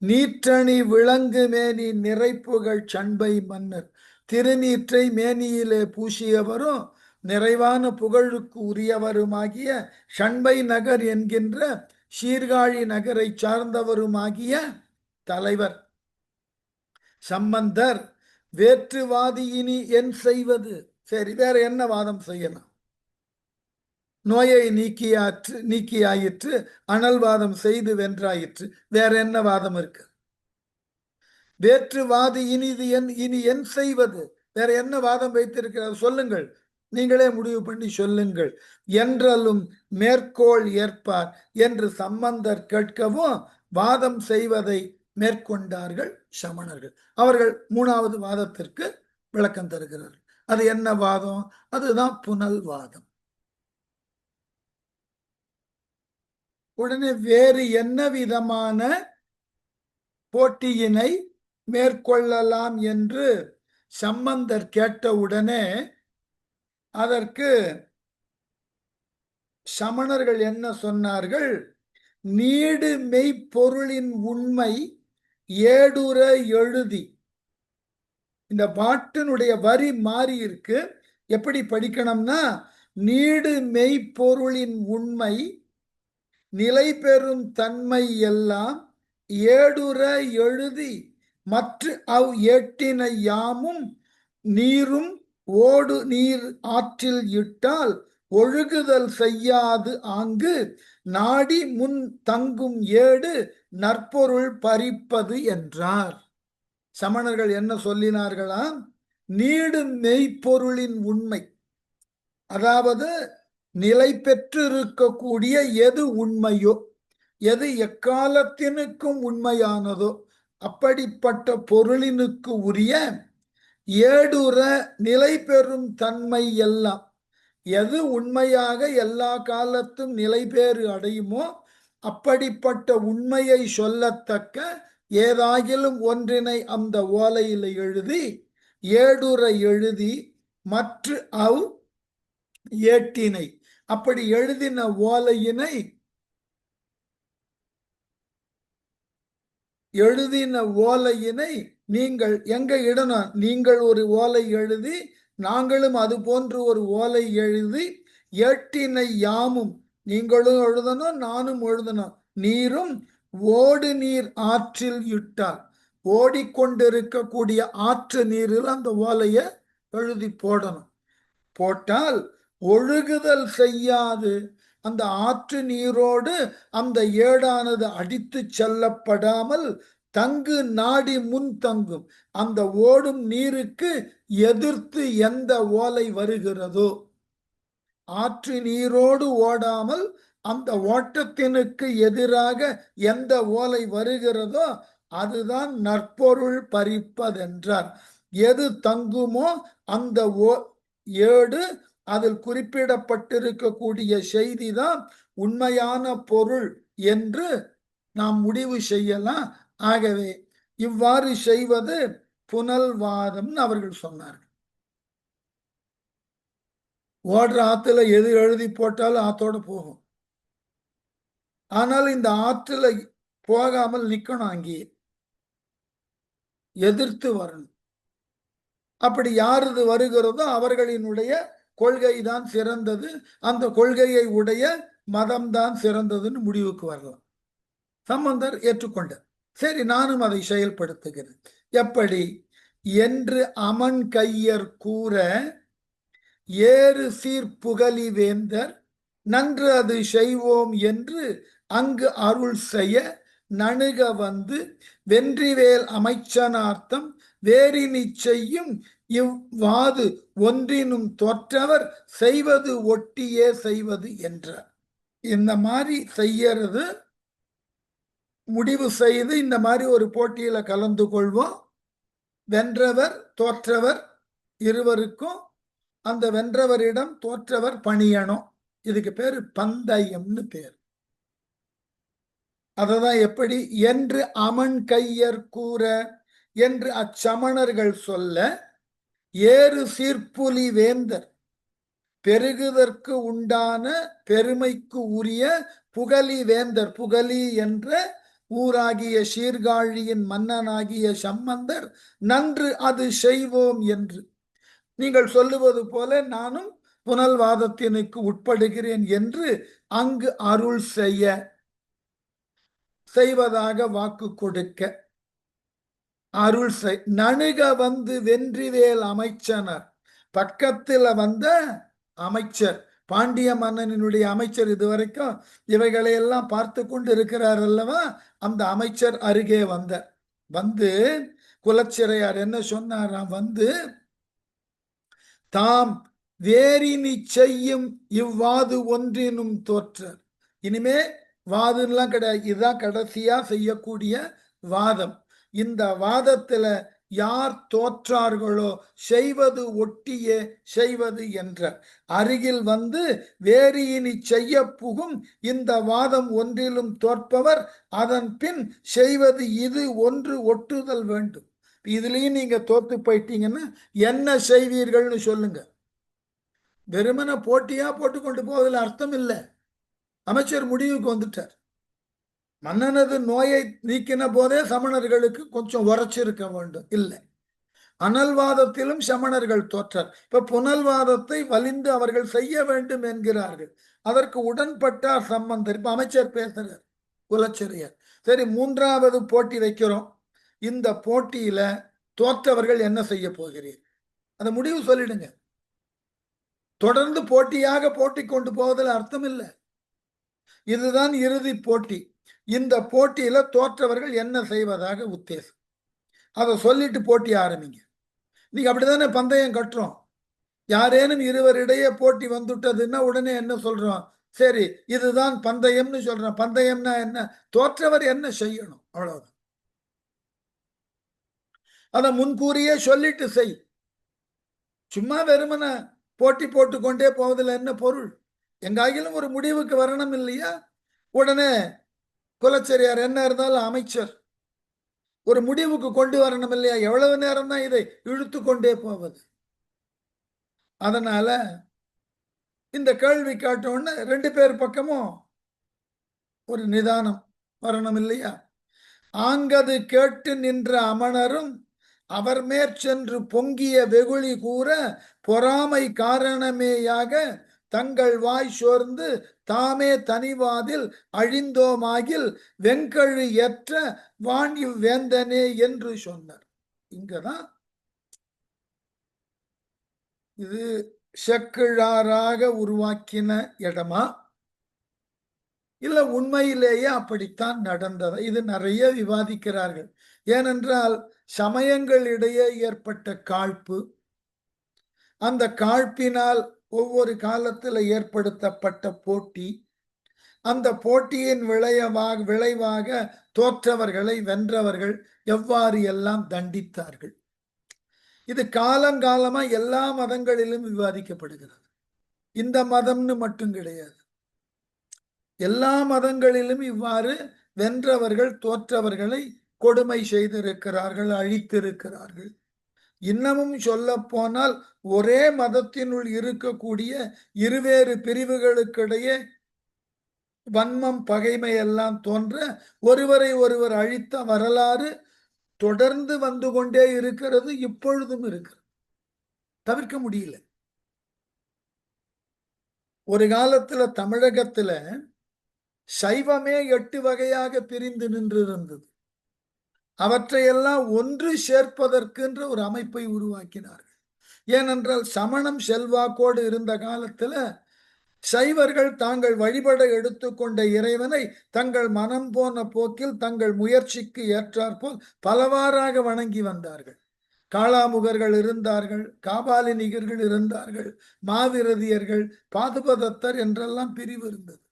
நீற்றணி விளங்கு மேனி நிறைப்புகள் சண்பை மன்னர் திருநீற்றை மேனியிலே பூசியவரும் நிறைவான புகழுக்கு உரியவருமாகிய சண்பை நகர் என்கின்ற சீர்காழி நகரை சார்ந்தவருமாகிய தலைவர் சம்பந்தர் வேற்றுவாதியினி என் செய்வது. சரி, வேற என்ன வாதம் செய்யலாம்? நோயை நீக்கியாயிற்று, அனல்வாதம் செய்து வென்றாயிற்று, வேற என்ன வாதம் இருக்கு? வேற்றுவாதி இனி என் செய்வது, வேற என்ன வாதம் வைத்திருக்கிறார் சொல்லுங்கள், நீங்களே முடிவு பண்ணி சொல்லுங்கள் என்றாலும் மேற்கோள் ஏற்பார் என்று சம்பந்தர் கேட்கவும் வாதம் செய்வதை மேற்கொண்டார்கள் சமணர்கள். அவர்கள் 3வது வாதத்திற்கு விளக்கம் தருகிறார்கள். அது என்ன வாதம்? அதுதான் புனல் வாதம். உடனே வேறு என்ன விதமான போட்டியினை மேற்கொள்ளலாம் என்று சம்பந்தர் கேட்டவுடனே அதற்கு சமணர்கள் என்ன சொன்னார்கள்? நீடு மெய்ப்பொருளின் உண்மை ஏடுற எழுதி. இந்த பாட்டினுடைய வரி மாறி இருக்கு, எப்படி படிக்கணும்னா, நீடு மெய்ப்பொருளின் உண்மை நிலை பெறும் தன்மை எல்லாம் ஏடுற எழுதி மற்ற அவ் ஏட்டினை யாமும் நீரும் ஓடு நீர் ஆற்றில் இட்டால் ஒழுகுதல் செய்யாது ஆங்கு நாடி முன் தங்கும் ஏடு நற்பொருள் பறிப்பது என்றார். சமணர்கள் என்ன சொல்லினார்களாம்? நீடு மெய்ப்பொருளின் உண்மை, அதாவது நிலை பெற்றிருக்கக்கூடிய எது உண்மையோ, எது எக்காலத்தினுக்கும் உண்மையானதோ அப்படிப்பட்ட பொருளினுக்கு உரிய ஏடுற நிலை பெறும் தன்மை எல்லாம், எது உண்மையாக எல்லா காலத்தும் நிலை பேறு அடையுமோ அப்படிப்பட்ட உண்மையை சொல்லத்தக்க ஏதாகிலும் ஒன்றினை அந்த ஓலையில் எழுதி ஏடுற எழுதி மற்ற அவ் ஏட்டினை, அப்படி எழுதின ஓலையினை நீங்கள் எங்க இடணும்? நீங்கள் ஒரு ஓலை எழுதி நாங்களும் அது போன்று ஒரு ஓலை எழுதி ஏட்டினை யாமும், நீங்களும் எழுதணும் நானும் எழுதணும், நீரும் ஓடு நீர் ஆற்றில் இட்டால், ஓடிக்கொண்டிருக்கக்கூடிய ஆற்று நீரில் அந்த ஓலைய எழுதி போடணும். போட்டால் ஒழுகுதல் செய்யாது, அந்த ஆற்று நீரோடு அந்த ஏடானது அடித்து செல்லப்படாமல் தங்கு நாடி முன் தங்கும், அந்த ஓடும் நீருக்கு எதிர்த்து எந்த ஓலை வருகிறதோ, ஆற்று நீரோடு ஓடாமல் அந்த ஓட்டத்தினுக்கு எதிராக எந்த ஓலை வருகிறதோ அதுதான் நற்பொருள் பறிப்பதென்றார். எது தங்குமோ அந்த ஏடு, அதில் குறிப்பிடப்பட்டிருக்கக்கூடிய செய்திதான் உண்மையான பொருள் என்று நாம் முடிவு செய்யலாம். ஆகவே இவ்வாறு செய்வது புனல்வாதம் அவர்கள் சொன்னார்கள். ஓடுற ஆத்துல எது எழுதி போட்டாலும் ஆத்தோட போகும், ஆனால் இந்த ஆற்றுல போகாமல் நிக்கணும், அங்கேயே எதிர்த்து வரணும். அப்படி யாரது வருகிறதோ அவர்களினுடைய கொள்கை தான் சிறந்தது, அந்த கொள்கையை உடைய மதம்தான் சிறந்ததுன்னு முடிவுக்கு வரலாம். சம்பந்தர் ஏற்றுக்கொண்டார். சரி, நானும் அதை செயல்படுத்துகிறேன். எப்படி? என்று அமன் கையர் கூற ஏறு சீர்புகலி வேந்தர் நன்று அது செய்வோம் என்று அங்கு அருள் செய்ய நணுக வந்து வென்றிவேல் அமைச்சனார்த்தம் வேறினி செய்யும் இவ்வாது ஒன்றினும் தோற்றவர் செய்வது ஒட்டியே செய்வது என்றார். இந்த மாதிரி செய்யறது முடிவு செய்து இந்த மாதிரி ஒரு போட்டியில கலந்து கொள்வோம். வென்றவர் தோற்றவர் இருவருக்கும் அந்த வென்றவரிடம் தோற்றவர் பணியணும். இதுக்கு பேரு பந்தயம்னு பேர். அததான் எப்படி என்று அமன் கையர் கூற என்று அச்சமணர்கள் சொல்ல ஏறு சீர்ப்புலி வேந்தர் பெருகுதற்கு உண்டான பெருமைக்கு உரிய புகலி வேந்தர், புகலி என்ற ஊராகிய சீர்காழியின் மன்னனாகிய சம்பந்தர் நன்று அது செய்வோம் என்று நீங்கள் சொல்லுவது போல நானும் புனல்வாதத்தினுக்கு உட்படுகிறேன் என்று அங்கு அருள் செய்வதாக வாக்கு கொடுக்க அருள் நணுக வந்து வென்றிவேல் அமைச்சனர், பக்கத்தில் வந்த அமைச்சர், பாண்டிய மன்னனுடைய அமைச்சர், இதுவரைக்கும் இவைகளை எல்லாம் பார்த்து கொண்டு இருக்கிறார் அல்லவா, அந்த அமைச்சர் அருகே வந்து குலச்சிறையார் என்ன சொன்னாராம், வந்து தாம் வேறினி செய்யும் இவ்வாது ஒன்றினும் தோற்றர். இனிமே வாதம்லாம் கிடையாது, இதுதான் கடைசியா செய்யக்கூடிய வாதம். இந்த வாதத்துல யார் தோற்றார்களோ செய்வது ஒட்டியே செய்வது என்ற அருகில் வந்து வேறு இனி செய்ய புகும் இந்த வாதம் ஒன்றிலும் தோற்பவர் அதன் பின் செய்வது இது ஒன்று ஒட்டுதல் வேண்டும். இதுலயும் நீங்க தோத்து போயிட்டீங்கன்னா என்ன செய்வீர்கள்னு சொல்லுங்க. வெறுமன போட்டியா போட்டு கொண்டு போவதில் அர்த்தம் இல்லை. அமைச்சர் முடிவுக்கு வந்துட்டார். மன்னனது நோயை நீக்கின போதே சமணர்களுக்கு கொஞ்சம் உரைச்சிருக்க வேண்டும், இல்லை. அனல்வாதத்திலும் சமணர்கள் தோற்றார். இப்ப புனல்வாதத்தை வலிந்து அவர்கள் செய்ய வேண்டும் என்கிறார்கள். அதற்கு உடன்பட்டார் சம்பந்தர். இப்ப அமைச்சர் பேசுறார், குலச்சிறையர். சரி, மூன்றாவது போட்டி வைக்கிறோம். இந்த போட்டியில தோற்றவர்கள் என்ன செய்ய போகிறீர்கள், அந்த முடிவு சொல்லிடுங்க. தொடர்ந்து போட்டியாக போட்டி கொண்டு போவதில் அர்த்தம் இல்லை. இதுதான் இறுதி போட்டி. இந்த போட்டியில தோற்றவர்கள் என்ன செய்வதாக உத்தேசம், அதை சொல்லிட்டு போட்டி ஆரம்பிங்க. நீங்க அப்படித்தானே பந்தயம் கட்டுறோம். யாரேனும் இருவரிடையே போட்டி வந்துட்டதுன்னா உடனே என்ன சொல்றோம், சரி இதுதான் பந்தயம்னு சொல்றோம். பந்தயம்னா என்ன, தோற்றவர் என்ன செய்யணும், அவ்வளவுதான். அதை முன்கூறியே சொல்லிட்டு செய். சும்மா வெறுமன போட்டி போட்டு கொண்டே போவதில் என்ன பொருள்? எங்காகிலும் ஒரு முடிவுக்கு வரணும் இல்லையா? உடனே குலச்சரியார் என்ன இருந்தாலும் அமைச்சர் ஒரு முடிவுக்கு கொண்டு வரணும் இல்லையா? எவ்வளவு நேரம் தான் இதை இழுத்து கொண்டே போவது? அதனால இந்த கேள்வி காட்டோன்னு ரெண்டு பேர் பக்கமும் ஒரு நிதானம் வரணும் இல்லையா? ஆங்கது கேட்டு நின்ற அமணரும் அவர் மேற்சென்று பொங்கிய வெகுளி கூற பொறாமை காரணமேயாக தங்கள் வாய் சோர்ந்து தாமே தனிவாதில் அழிந்தோமாகில் வெங்கழு ஏற்ற வாணி வேந்தனே என்று சொன்னார். இங்கதான் இது செக்கிழாராக உருவாக்கின இடமா, இல்ல உண்மையிலேயே அப்படித்தான் நடந்தது? இது நிறைய விவாதிக்கிறார்கள். ஏனென்றால் சமயங்களிடையே ஏற்பட்ட காழ்ப்பு, அந்த காழ்ப்பினால் ஒவ்வொரு காலத்தில் ஏற்படுத்தப்பட்ட போட்டி, அந்த போட்டியின் விளைவாக தோற்றவர்களை வென்றவர்கள் எவ்வாறு எல்லாம் தண்டித்தார்கள். இது காலங்காலமா எல்லா மதங்களிலும் விவாதிக்கப்படுகிறது. இந்த மதம்னு மட்டும் கிடையாது, எல்லா மதங்களிலும் இவ்வாறு வென்றவர்கள் தோற்றவர்களை கொடுமை செய்திருக்கிறார்கள், அழித்திருக்கிறார்கள். இன்னமும் சொல்ல போனால் ஒரே மதத்தினுள் இருக்கக்கூடிய இருவேறு பிரிவுகளுக்கிடையே வன்மம் பகைமை எல்லாம் தோன்ற ஒருவரை ஒருவர் அழித்த வரலாறு தொடர்ந்து வந்து கொண்டே இருக்கிறது, இப்பொழுதும் இருக்கிறது, தவிர்க்க முடியல. ஒரு காலத்துல தமிழகத்துல சைவமே 8 வகையாக பிரிந்து நின்று இருந்தது. அவற்றையெல்லாம் ஒன்று சேர்ப்பதற்கென்ற ஒரு அமைப்பை உருவாக்கினார்கள். ஏனென்றால் சமணம் செல்வாக்கோடு இருந்த காலத்துல சைவர்கள் தாங்கள் வழிபட எடுத்துக்கொண்ட இறைவனை தங்கள் மனம் போன போக்கில் தங்கள் முயற்சிக்கு ஏற்றாற்போல் பலவாறாக வணங்கி வந்தார்கள். காளாமுகர்கள் இருந்தார்கள், காபாலினிகர்கள் இருந்தார்கள், மாவிரதியர்கள், பாதுபதத்தர் என்றெல்லாம் பிரிவு இருந்தது.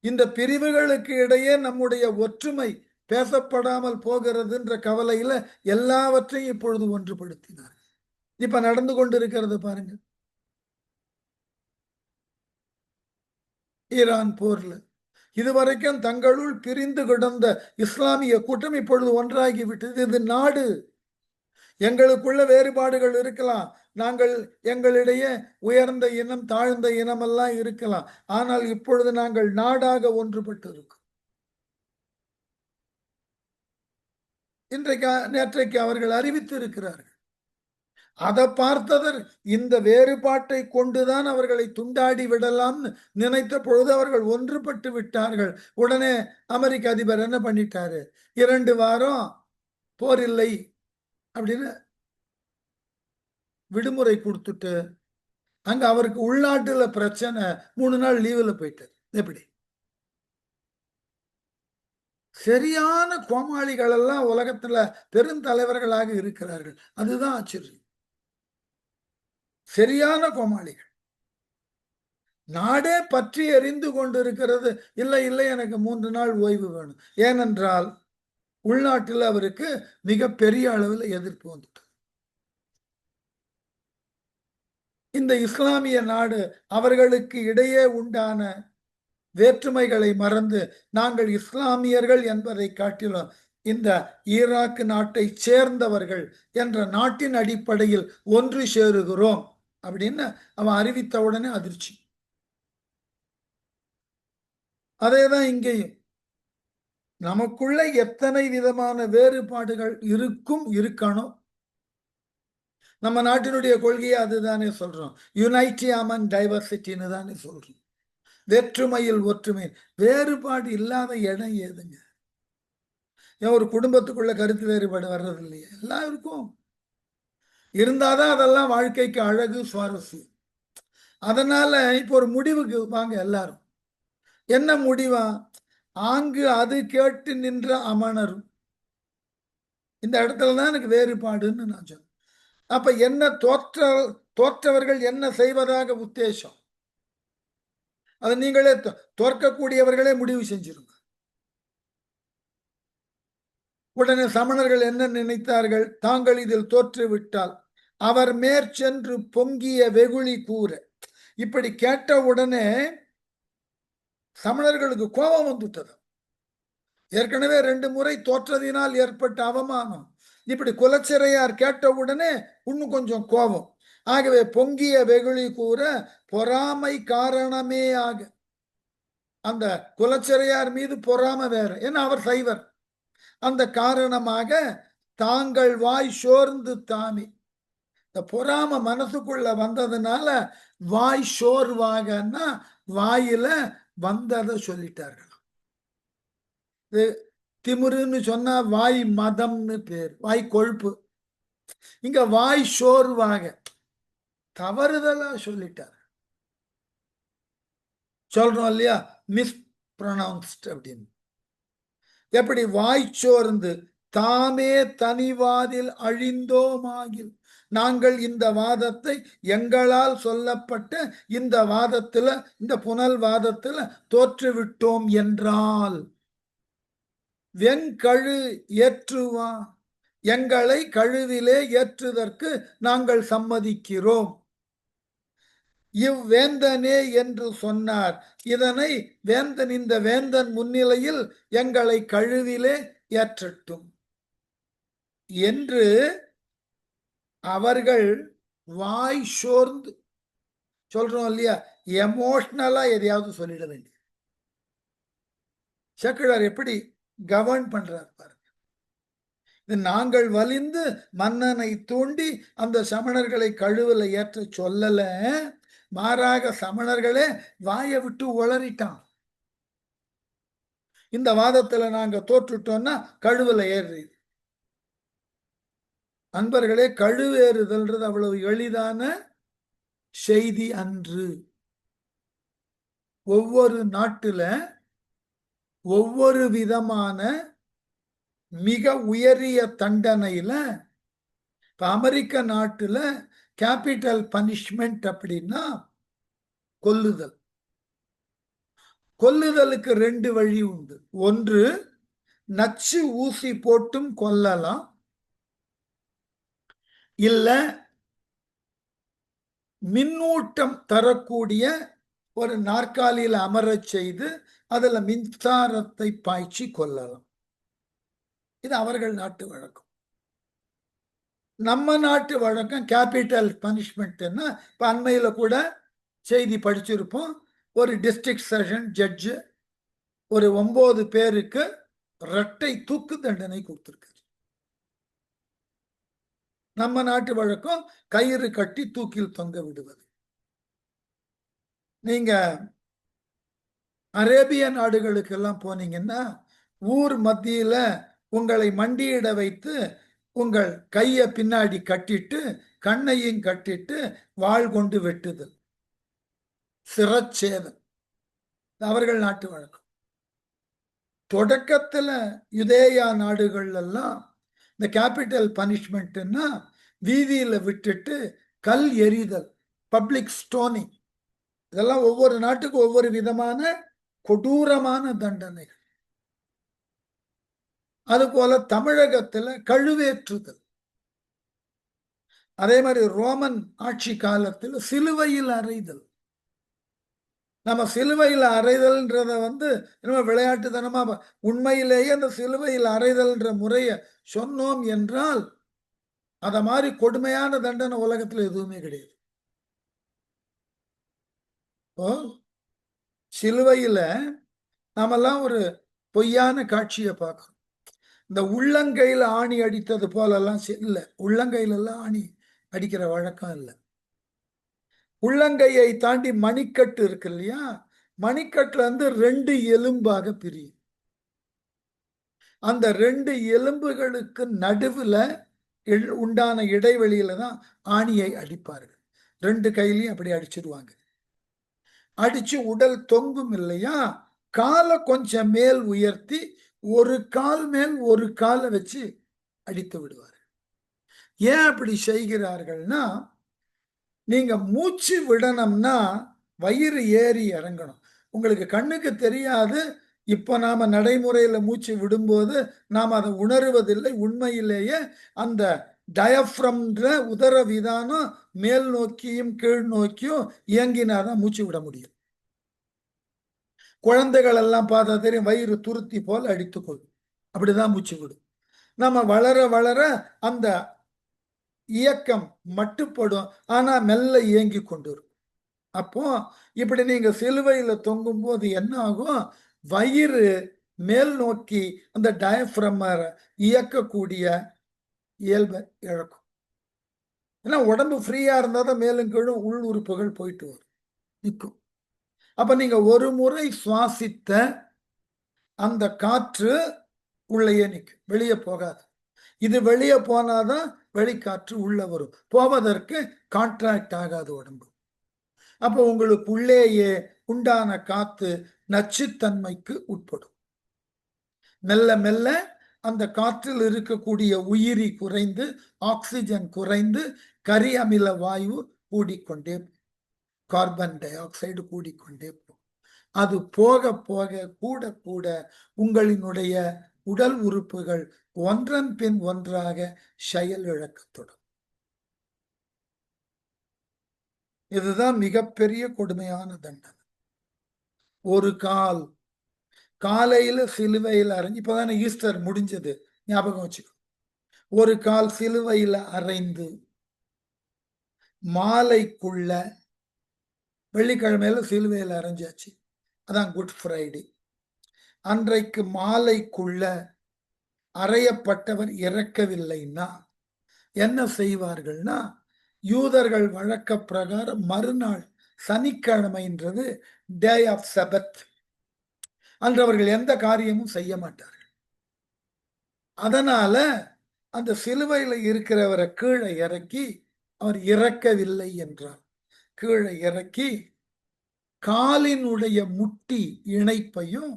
இந்த பிரிவுகளுக்கு இடையே நம்முடைய ஒற்றுமை பேசப்படாமல் போகிறது என்ற கவலையில எல்லாவற்றையும் இப்பொழுது ஒன்றுபடுத்தினார். இப்ப நடந்து கொண்டிருக்கிறது பாருங்க. ஈரான் போர்ல இதுவரைக்கும் தங்களுள் பிரிந்து கிடந்த இஸ்லாமிய கூட்டம் இப்பொழுது ஒன்றாகிவிட்டது. இது நாடு. எங்களுக்குள்ள வேறுபாடுகள் இருக்கலாம், நாங்கள் எங்களிடையே உயர்ந்த இனம் தாழ்ந்த இனமெல்லாம் இருக்கலாம், ஆனால் இப்பொழுது நாங்கள் நாடாக ஒன்றுபட்டு இருக்கோம். இன்றைக்கு நேற்றைக்கு அவர்கள் அறிவித்து இருக்கிறார்கள். அதை பார்த்தவர் இந்த வேறுபாட்டை கொண்டுதான் அவர்களை துண்டாடி விடலாம் நினைத்த பொழுது அவர்கள் ஒன்றுபட்டு விட்டார்கள். உடனே அமெரிக்க அதிபர் என்ன பண்ணிட்டாரு, 2 வாரம் போர் இல்லை அப்படின்னு விடுமுறை கொடுத்துட்டு அங்க அவருக்கு உள்நாட்டுல பிரச்சனை, 3 நாள் லீவுல போயிட்டார். எப்படி? சரியான கோமாளிகள் எல்லாம் உலகத்துல பெருந்தலைவர்களாக இருக்கிறார்கள். அதுதான் ஆச்சரியம். சரியான கோமாளிகள். நாடே பற்றி எரிந்து கொண்டிருக்கிறது. இல்லை இல்லை, எனக்கு 3 நாள் ஓய்வு வேணும். ஏனென்றால் உள்நாட்டில் அவருக்கு மிக பெரிய அளவில் எதிர்ப்பு வந்துட்டு. இந்த இஸ்லாமிய நாடு அவர்களுக்கு இடையே உண்டான வேற்றுமைகளை மறந்து நாங்கள் இஸ்லாமியர்கள் என்பதை காட்டிலும் இந்த ஈராக் நாட்டை சேர்ந்தவர்கள் என்ற நாட்டின் அடிப்படையில் ஒன்று சேருகிறோம் அப்படின்னு அவன் அறிவித்த உடனே அதிர்ச்சி. அதேதான் இங்கேயும். நமக்குள்ள எத்தனை விதமான வேறுபாடுகள் இருக்கணும். நம்ம நாட்டினுடைய கொள்கையை அதுதானே சொல்றோம், யுனைட்டி அமங் டைவர்சிட்டின்னு தானே சொல்றோம். வேற்றுமையில் ஒற்றுமை. வேறுபாடு இல்லாத இடம் ஏதுங்க? ஏன் ஒரு குடும்பத்துக்குள்ள கருத்து வேறுபாடு வர்றது இல்லையா? எல்லாம் இருக்கும். இருந்தாதான் அதெல்லாம் வாழ்க்கைக்கு அழகு, சுவாரஸ்யம். அதனால இப்போ ஒரு முடிவுக்கு வாங்க எல்லாரும். என்ன முடிவா? ஆங்கு அது கேட்டு நின்ற அமணரும். இந்த இடத்துலதான் எனக்கு வேறுபாடுன்னு நான் சொன்னேன். அப்ப என்ன தோற்றவர்கள் என்ன செய்வதாக உத்தேசம்? அதை நீங்களே தோற்கக்கூடியவர்களே முடிவு செஞ்சிருங்க. உடனே சமணர்கள் என்ன நினைத்தார்கள்? தாங்கள் இதில் தோற்றுவிட்டால் அவர் மேற்சென்று பொங்கிய வெகுளி கூற. இப்படி கேட்ட உடனே சமணர்களுக்கு கோபம் வந்துட்டது. ஏற்கனவே 2 முறை தோற்றதினால் ஏற்பட்ட அவமானம். இப்படி குலச்சிறையார் கேட்ட உடனே இன்னும் கொஞ்சம் கோபம். ஆகவே பொங்கிய வெகுளி கூற பொறாமை காரணமே ஆக. அந்த குலச்சிறையார் மீது பொறாமை வேற, ஏன்னா அவர் சைவர். அந்த காரணமாக தாங்கள் வாய் சோர்ந்து தாமி. இந்த பொறாம மனசுக்குள்ள வந்ததுனால வாய் சோர்வாகன்னா வாயில வந்ததை சொல்லிட்டார்கள். திமிருன்னு சொன்னா வாய் மதம்னு பேர், வாய் கொழுப்பு. இங்க வாய் சோர்வாக தவறுதலா சொல்லிட்டார். சொல்றோம் இல்லையா, மிஸ் ப்ரொனவுன்ஸ்ட் அப்படின்னு. எப்படி வாய் சோர்ந்து தாமே தனிவாதில் அழிந்தோமாகில். நாங்கள் இந்த வாதத்தை எங்களால் சொல்லப்பட்ட இந்த வாதத்துல, இந்த புனல் வாதத்துல தோற்றுவிட்டோம் என்றால் வெண்கழு ஏற்றுவா, எங்களை கழுவிலே ஏற்றுதற்கு நாங்கள் சம்மதிக்கிறோம். இவ்வேந்தனே என்று சொன்னார். இதனை வேந்தன், இந்த வேந்தன் முன்னிலையில் எங்களை கழுவிலே ஏற்றட்டும் என்று அவர்கள் வாய் சோர்ந்து, சொல்றோம் இல்லையா, எமோஷனலா எதையாவது சொல்லிட வேண்டிய. சேக்கிழார் எப்படி கவர்ன் பண்றார் பாருங்க. நாங்கள் வலிந்து மன்னனை தூண்டி அந்த சமணர்களை கழுவல ஏற்ற சொல்லல, மாறாக சமணர்களே வாயை விட்டு உளறிட்டான். இந்த வாதத்துல நாங்க தோற்றுட்டோம்னா கழுவுல ஏறுறது. அன்பர்களே, கழுவேறுதல்ன்றது அவ்வளவு எளிதான செய்தி அன்று. ஒவ்வொரு நாட்டுல ஒவ்வொரு விதமான மிக உயரிய தண்டனையில, இப்ப அமெரிக்க நாட்டுல கேபிட்டல் பனிஷ்மெண்ட் அப்படின்னா கொல்லுதல். கொல்லுதலுக்கு 2 வழி உண்டு. ஒன்று, நச்சு ஊசி போட்டும் கொல்லலாம், இல்ல மின்னூட்டம் தரக்கூடிய ஒரு நாற்காலியில் அமரச் செய்து அதுல மின்சாரத்தை பாய்ச்சி கொல்லலாம். இது அவர்கள் நாட்டு வழக்கம். நம்ம நாட்டு வழக்கம் கேபிட்டல் பனிஷ்மெண்ட்னா, இப்ப அண்மையில கூட செய்தி படிச்சிருப்போம், ஒரு டிஸ்ட்ரிக்ட் செஷன் ஜட்ஜு ஒரு 9 பேருக்கு இரட்டை தூக்கு தண்டனை கொடுத்திருக்காரு. நம்ம நாட்டு வழக்கம் கயிறு கட்டி தூக்கில் தொங்க விடுவது. நீங்க அரேபிய நாடுகளுக்கு எல்லாம் போனீங்கன்னா ஊர் மத்தியில உங்களை மண்டியிட வைத்து உங்கள் கையை பின்னாடி கட்டிட்டு கண்ணையும் கட்டிட்டு வாள் கொண்டு வெட்டுதல், சிரச்சேதம், அவர்கள் நாட்டு வழக்கம். தொடக்கத்துல யுதேயா நாடுகள் எல்லாம் இந்த கேபிட்டல் பனிஷ்மெண்ட்னா வீதியில விட்டுட்டு கல் எறிதல், பப்ளிக் ஸ்டோனிங், இதெல்லாம் ஒவ்வொரு நாட்டுக்கு ஒவ்வொரு விதமான கொடூரமான தண்டனைகள். அதுபோல தமிழகத்துல கழுவேற்றுதல். அதே மாதிரி ரோமன் ஆட்சி காலத்தில் சிலுவையில் அறைதல். நம்ம சிலுவையில் அறைதல்ன்றத விளையாட்டுத்தனமா உண்மையிலேயே அந்த சிலுவையில் அறைதல்ன்ற முறைய சொன்னோம் என்றால் அத மாதிரி கொடுமையான தண்டனை உலகத்துல எதுவுமே கிடையாது. சிலுவையில நாமெல்லாம் ஒரு பொய்யான காட்சியை பார்க்கிறோம். இந்த உள்ளங்கையில ஆணி அடித்தது போலெல்லாம் இல்ல, உள்ளங்கையில எல்லாம் ஆணி அடிக்கிற வழக்கம் இல்லை. உள்ளங்கையை தாண்டி மணிக்கட்டு இருக்கு இல்லையா, மணிக்கட்டுல இருந்து 2 எலும்பாக பிரியும். அந்த 2 எலும்புகளுக்கு நடுவுல உண்டான இடைவெளியில தான் ஆணியை அடிப்பார்கள். 2 கையிலையும் அப்படி அடிச்சிருவாங்க. அடிச்சு உடல் தொங்கும் இல்லையா, காலை கொஞ்சம் மேல் உயர்த்தி ஒரு கால் மேல் ஒரு காலை வச்சு அடித்து விடுவார்கள். ஏன் அப்படி செய்கிறார்கள்னா, நீங்க மூச்சு விடணும்னா வயிறு ஏறி இறங்கணும். உங்களுக்கு கண்ணுக்கு தெரியாது. இப்ப நாம நடைமுறையில மூச்சு விடும்போது நாம் அதை உணர்வதில்லை. உண்மையிலேயே அந்த டயப்ரம்ன்ற உதர விதானம் மேல் நோக்கியும் கீழ் நோக்கியும் இயங்கினாதான் மூச்சு விட முடியும். குழந்தைகள் எல்லாம் பார்த்தா தெரியும், வயிறு துருத்தி போல் அடித்துக்கொள்ளும், அப்படிதான் மூச்சு விடும். நம்ம வளர வளர அந்த இயக்கம் மட்டுப்படும், ஆனா மெல்ல இயங்கி கொண்டு வரும். அப்போ இப்படி நீங்க சிலுவையில தொங்கும் போது என்ன ஆகும், வயிறு மேல் நோக்கி அந்த டயப்ரம் இயக்கக்கூடிய இயல்பை இழக்கும். ஏன்னா உடம்பு ஃப்ரீயா இருந்தா தான் மேலும் கீழும் உள் உறுப்புகள் போயிட்டு வரும், நிற்கும். அப்ப நீங்க ஒரு முறை சுவாசித்த அந்த காற்று உள்ளேயே நிற்கும், வெளியே போகாது. இது வெளியே போனாதான் வெளிக்காற்று உள்ள வரும். போவதற்கு கான்ட்ராக்ட் ஆகாது உடம்பு. அப்போ உங்களுக்கு உள்ளேயே உண்டான காத்து நச்சுத்தன்மைக்கு உட்படும். மெல்ல மெல்ல அந்த காற்றில் இருக்கக்கூடிய உயிரி குறைந்து ஆக்சிஜன் குறைந்து கரி அமில வாயு கூடிக்கொண்டே, கார்பன் டை ஆக்சைடு கூடிக்கொண்டே போகும். அது போக போக கூட கூட உங்களினுடைய உடல் உறுப்புகள் ஒன்றன் பின் ஒன்றாக செயல் இழக்கத்தொடும். இதுதான் மிகப்பெரிய கொடுமையான தண்டனை. ஒரு கால் காலையில சிலுவையில் அரைஞ்சு, இப்பதானே ஈஸ்டர் முடிஞ்சது, ஞாபகம் வச்சுக்கோ. ஒரு கால் சிலுவையில் அரைந்து மாலைக்குள்ள, வெள்ளிக்கிழமையில சிலுவையில் அரைஞ்சாச்சு, அதான் குட் ஃப்ரைடே. அன்றைக்கு மாலைக்குள்ள அறையப்பட்டவர் இறக்கவில்லைன்னா என்ன செய்வார்கள்னா, யூதர்கள் வழக்க பிரகாரம் மறுநாள் சனிக்கிழமைன்றது டே ஆஃப் சபத், அன்று அவர்கள் எந்த காரியமும் செய்ய மாட்டார்கள். அதனால அந்த சிலுவையில இருக்கிறவரை கீழே இறக்கி, அவர் இறக்கவில்லை என்றார். கீழே இறக்கி காலினுடைய முட்டி இணைப்பையும்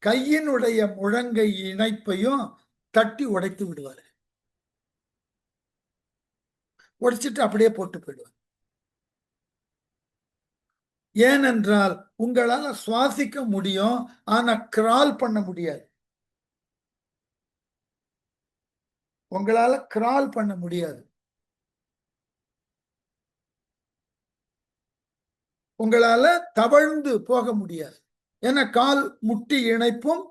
கையினுடைய முழங்கை இணைப்பையும் தட்டி உடைத்து விடுவார். உடைச்சிட்டு அப்படியே போட்டு போயிடுவார். ஏனென்றால் உங்களால சுவாசிக்க முடியும், ஆனா கிரால் பண்ண முடியாது. உங்களால கிரால் பண்ண முடியாது. உங்களால தவழ்ந்து போக முடியாது. ஏன்னா கால் முட்டி இணைப்பும்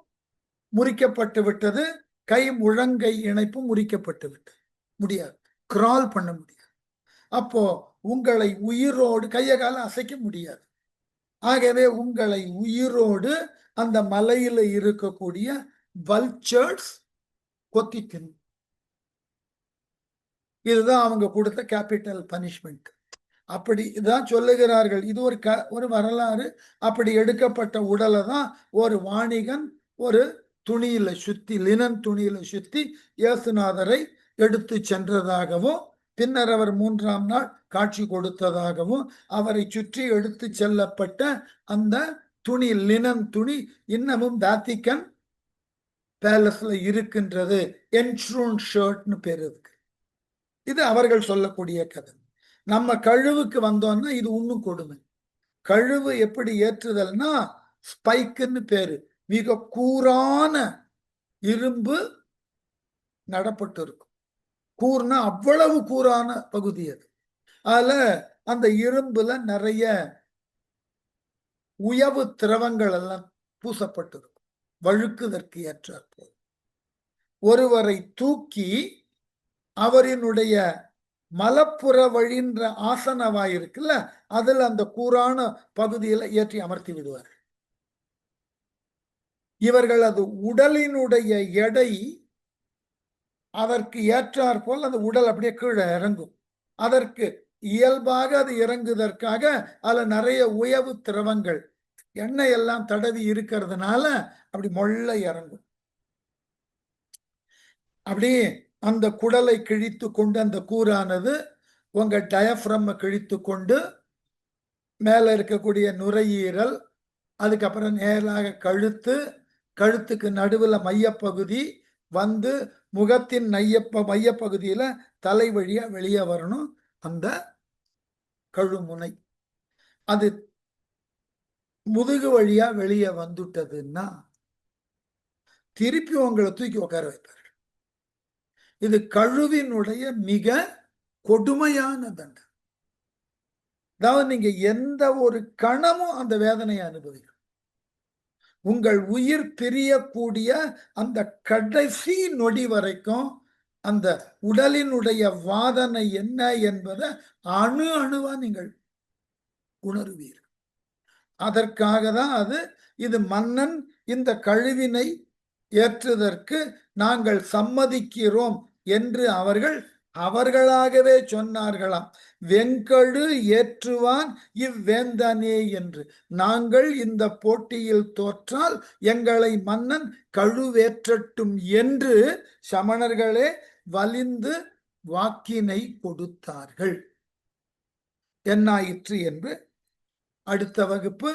முறிக்கப்பட்டு விட்டது, கை முழங்கை இணைப்பும் முறிக்கப்பட்டு விட்டது. முடியாது, கிரால் பண்ண முடியாது. அப்போ உங்களை உயிரோடு கைய கால அசைக்க முடியாது. ஆகவே உங்களை உயிரோடு அந்த மலையில இருக்கக்கூடிய வல்ச்சர்ஸ் கொத்தி தின்னு. இதுதான் அவங்க கொடுத்த கேபிட்டல் பனிஷ்மெண்ட். அப்படி இதான் சொல்லுகிறார்கள். இது ஒரு வரலாறு. அப்படி எடுக்கப்பட்ட உடலை தான் ஒரு வாணிகன் ஒரு துணியில சுத்தி, லினன் துணியில சுத்தி இயேசுநாதரை எடுத்து சென்றதாகவும், பின்னர் அவர் 3ஆம் நாள் காட்சி கொடுத்ததாகவும், அவரை சுற்றி எடுத்து செல்லப்பட்ட அந்த துணி, லினன் துணி இன்னமும் வேத்திக்கன் பேலஸ்ல இருக்கின்றது. என்ட்ரூன் ஷர்ட்னு பேர் இருக்கு. இது அவர்கள் சொல்லக்கூடிய கதை. நம்ம கழுவுக்கு வந்தோம்னா இது இன்னும் கொடுமை. கழுவு எப்படி ஏற்றுதல்னா ஸ்பைக்குன்னு பேரு. மிக கூரான இரும்பு நடப்பட்டு இருக்கும். கூர்னா அவ்வளவு கூரான பகுதி அது. அதுல அந்த இரும்புல நிறைய உயவு திரவங்கள் எல்லாம் பூசப்பட்டிருக்கும், வழுக்குதற்கு ஏற்றாற்போல். ஒருவரை தூக்கி அவரினுடைய மலப்புற வழின்ற ஆசனவாய் இருக்குல்ல, அதுல அந்த கூரான பகுதியில ஏற்றி அமர்த்தி விடுவார். இவர்கள் அது உடலினுடைய எடை அதற்கு ஏற்றாற்போல் அந்த உடல் அப்படியே கீழே இறங்கும். அதற்கு இயல்பாக அது இறங்குவதற்காக அதுல நிறைய உயவு திரவங்கள், எண்ணெய் எல்லாம் தடவி இருக்கிறதுனால அப்படி மொள்ள இறங்கும். அப்படியே அந்த குடலை கிழித்து கொண்டு அந்த கூரானது உங்க டயப்ரம் கிழித்து கொண்டு மேல இருக்கக்கூடிய நுரையீரல், அதுக்கப்புறம் நேராக கழுத்து, கழுத்துக்கு நடுவில் மையப்பகுதி வந்து முகத்தின் மையப்பகுதியில தலை வழியா வெளியே வரணும். அந்த கழுமுனை அது முதுகு வழியா வெளியே வந்துட்டதுன்னா திருப்பி உங்களை தூக்கி உட்கார வைப்பார்கள். இது கழுவினுடைய மிக கொடுமையான தண்டனை. அதாவது நீங்க எந்த ஒரு கணமும் அந்த வேதனையை அனுபவிக்கும். உங்கள் உயிர் பிரியக்கூடிய அந்த கடைசி நொடி வரைக்கும் அந்த உடலினுடைய வாதனை என்ன என்பதை அணு அணுவா நீங்கள் உணர்வீர்கள். அதற்காக தான் இது மன்னன் இந்த கழுவினை ஏற்றுவதற்கு நாங்கள் சம்மதிக்கிறோம் என்று அவர்களாகவே சொன்னார்களாம். வெங்கழு ஏற்றுவான் இவ்வேந்தனே என்று. நாங்கள் இந்த போட்டியில் தோற்றால் எங்களை மன்னன் கழுவேற்றட்டும் என்று சமணர்களே வலிந்து வாக்கினை கொடுத்தார்கள். என்னாயிற்று என்று அடுத்த வகுப்பு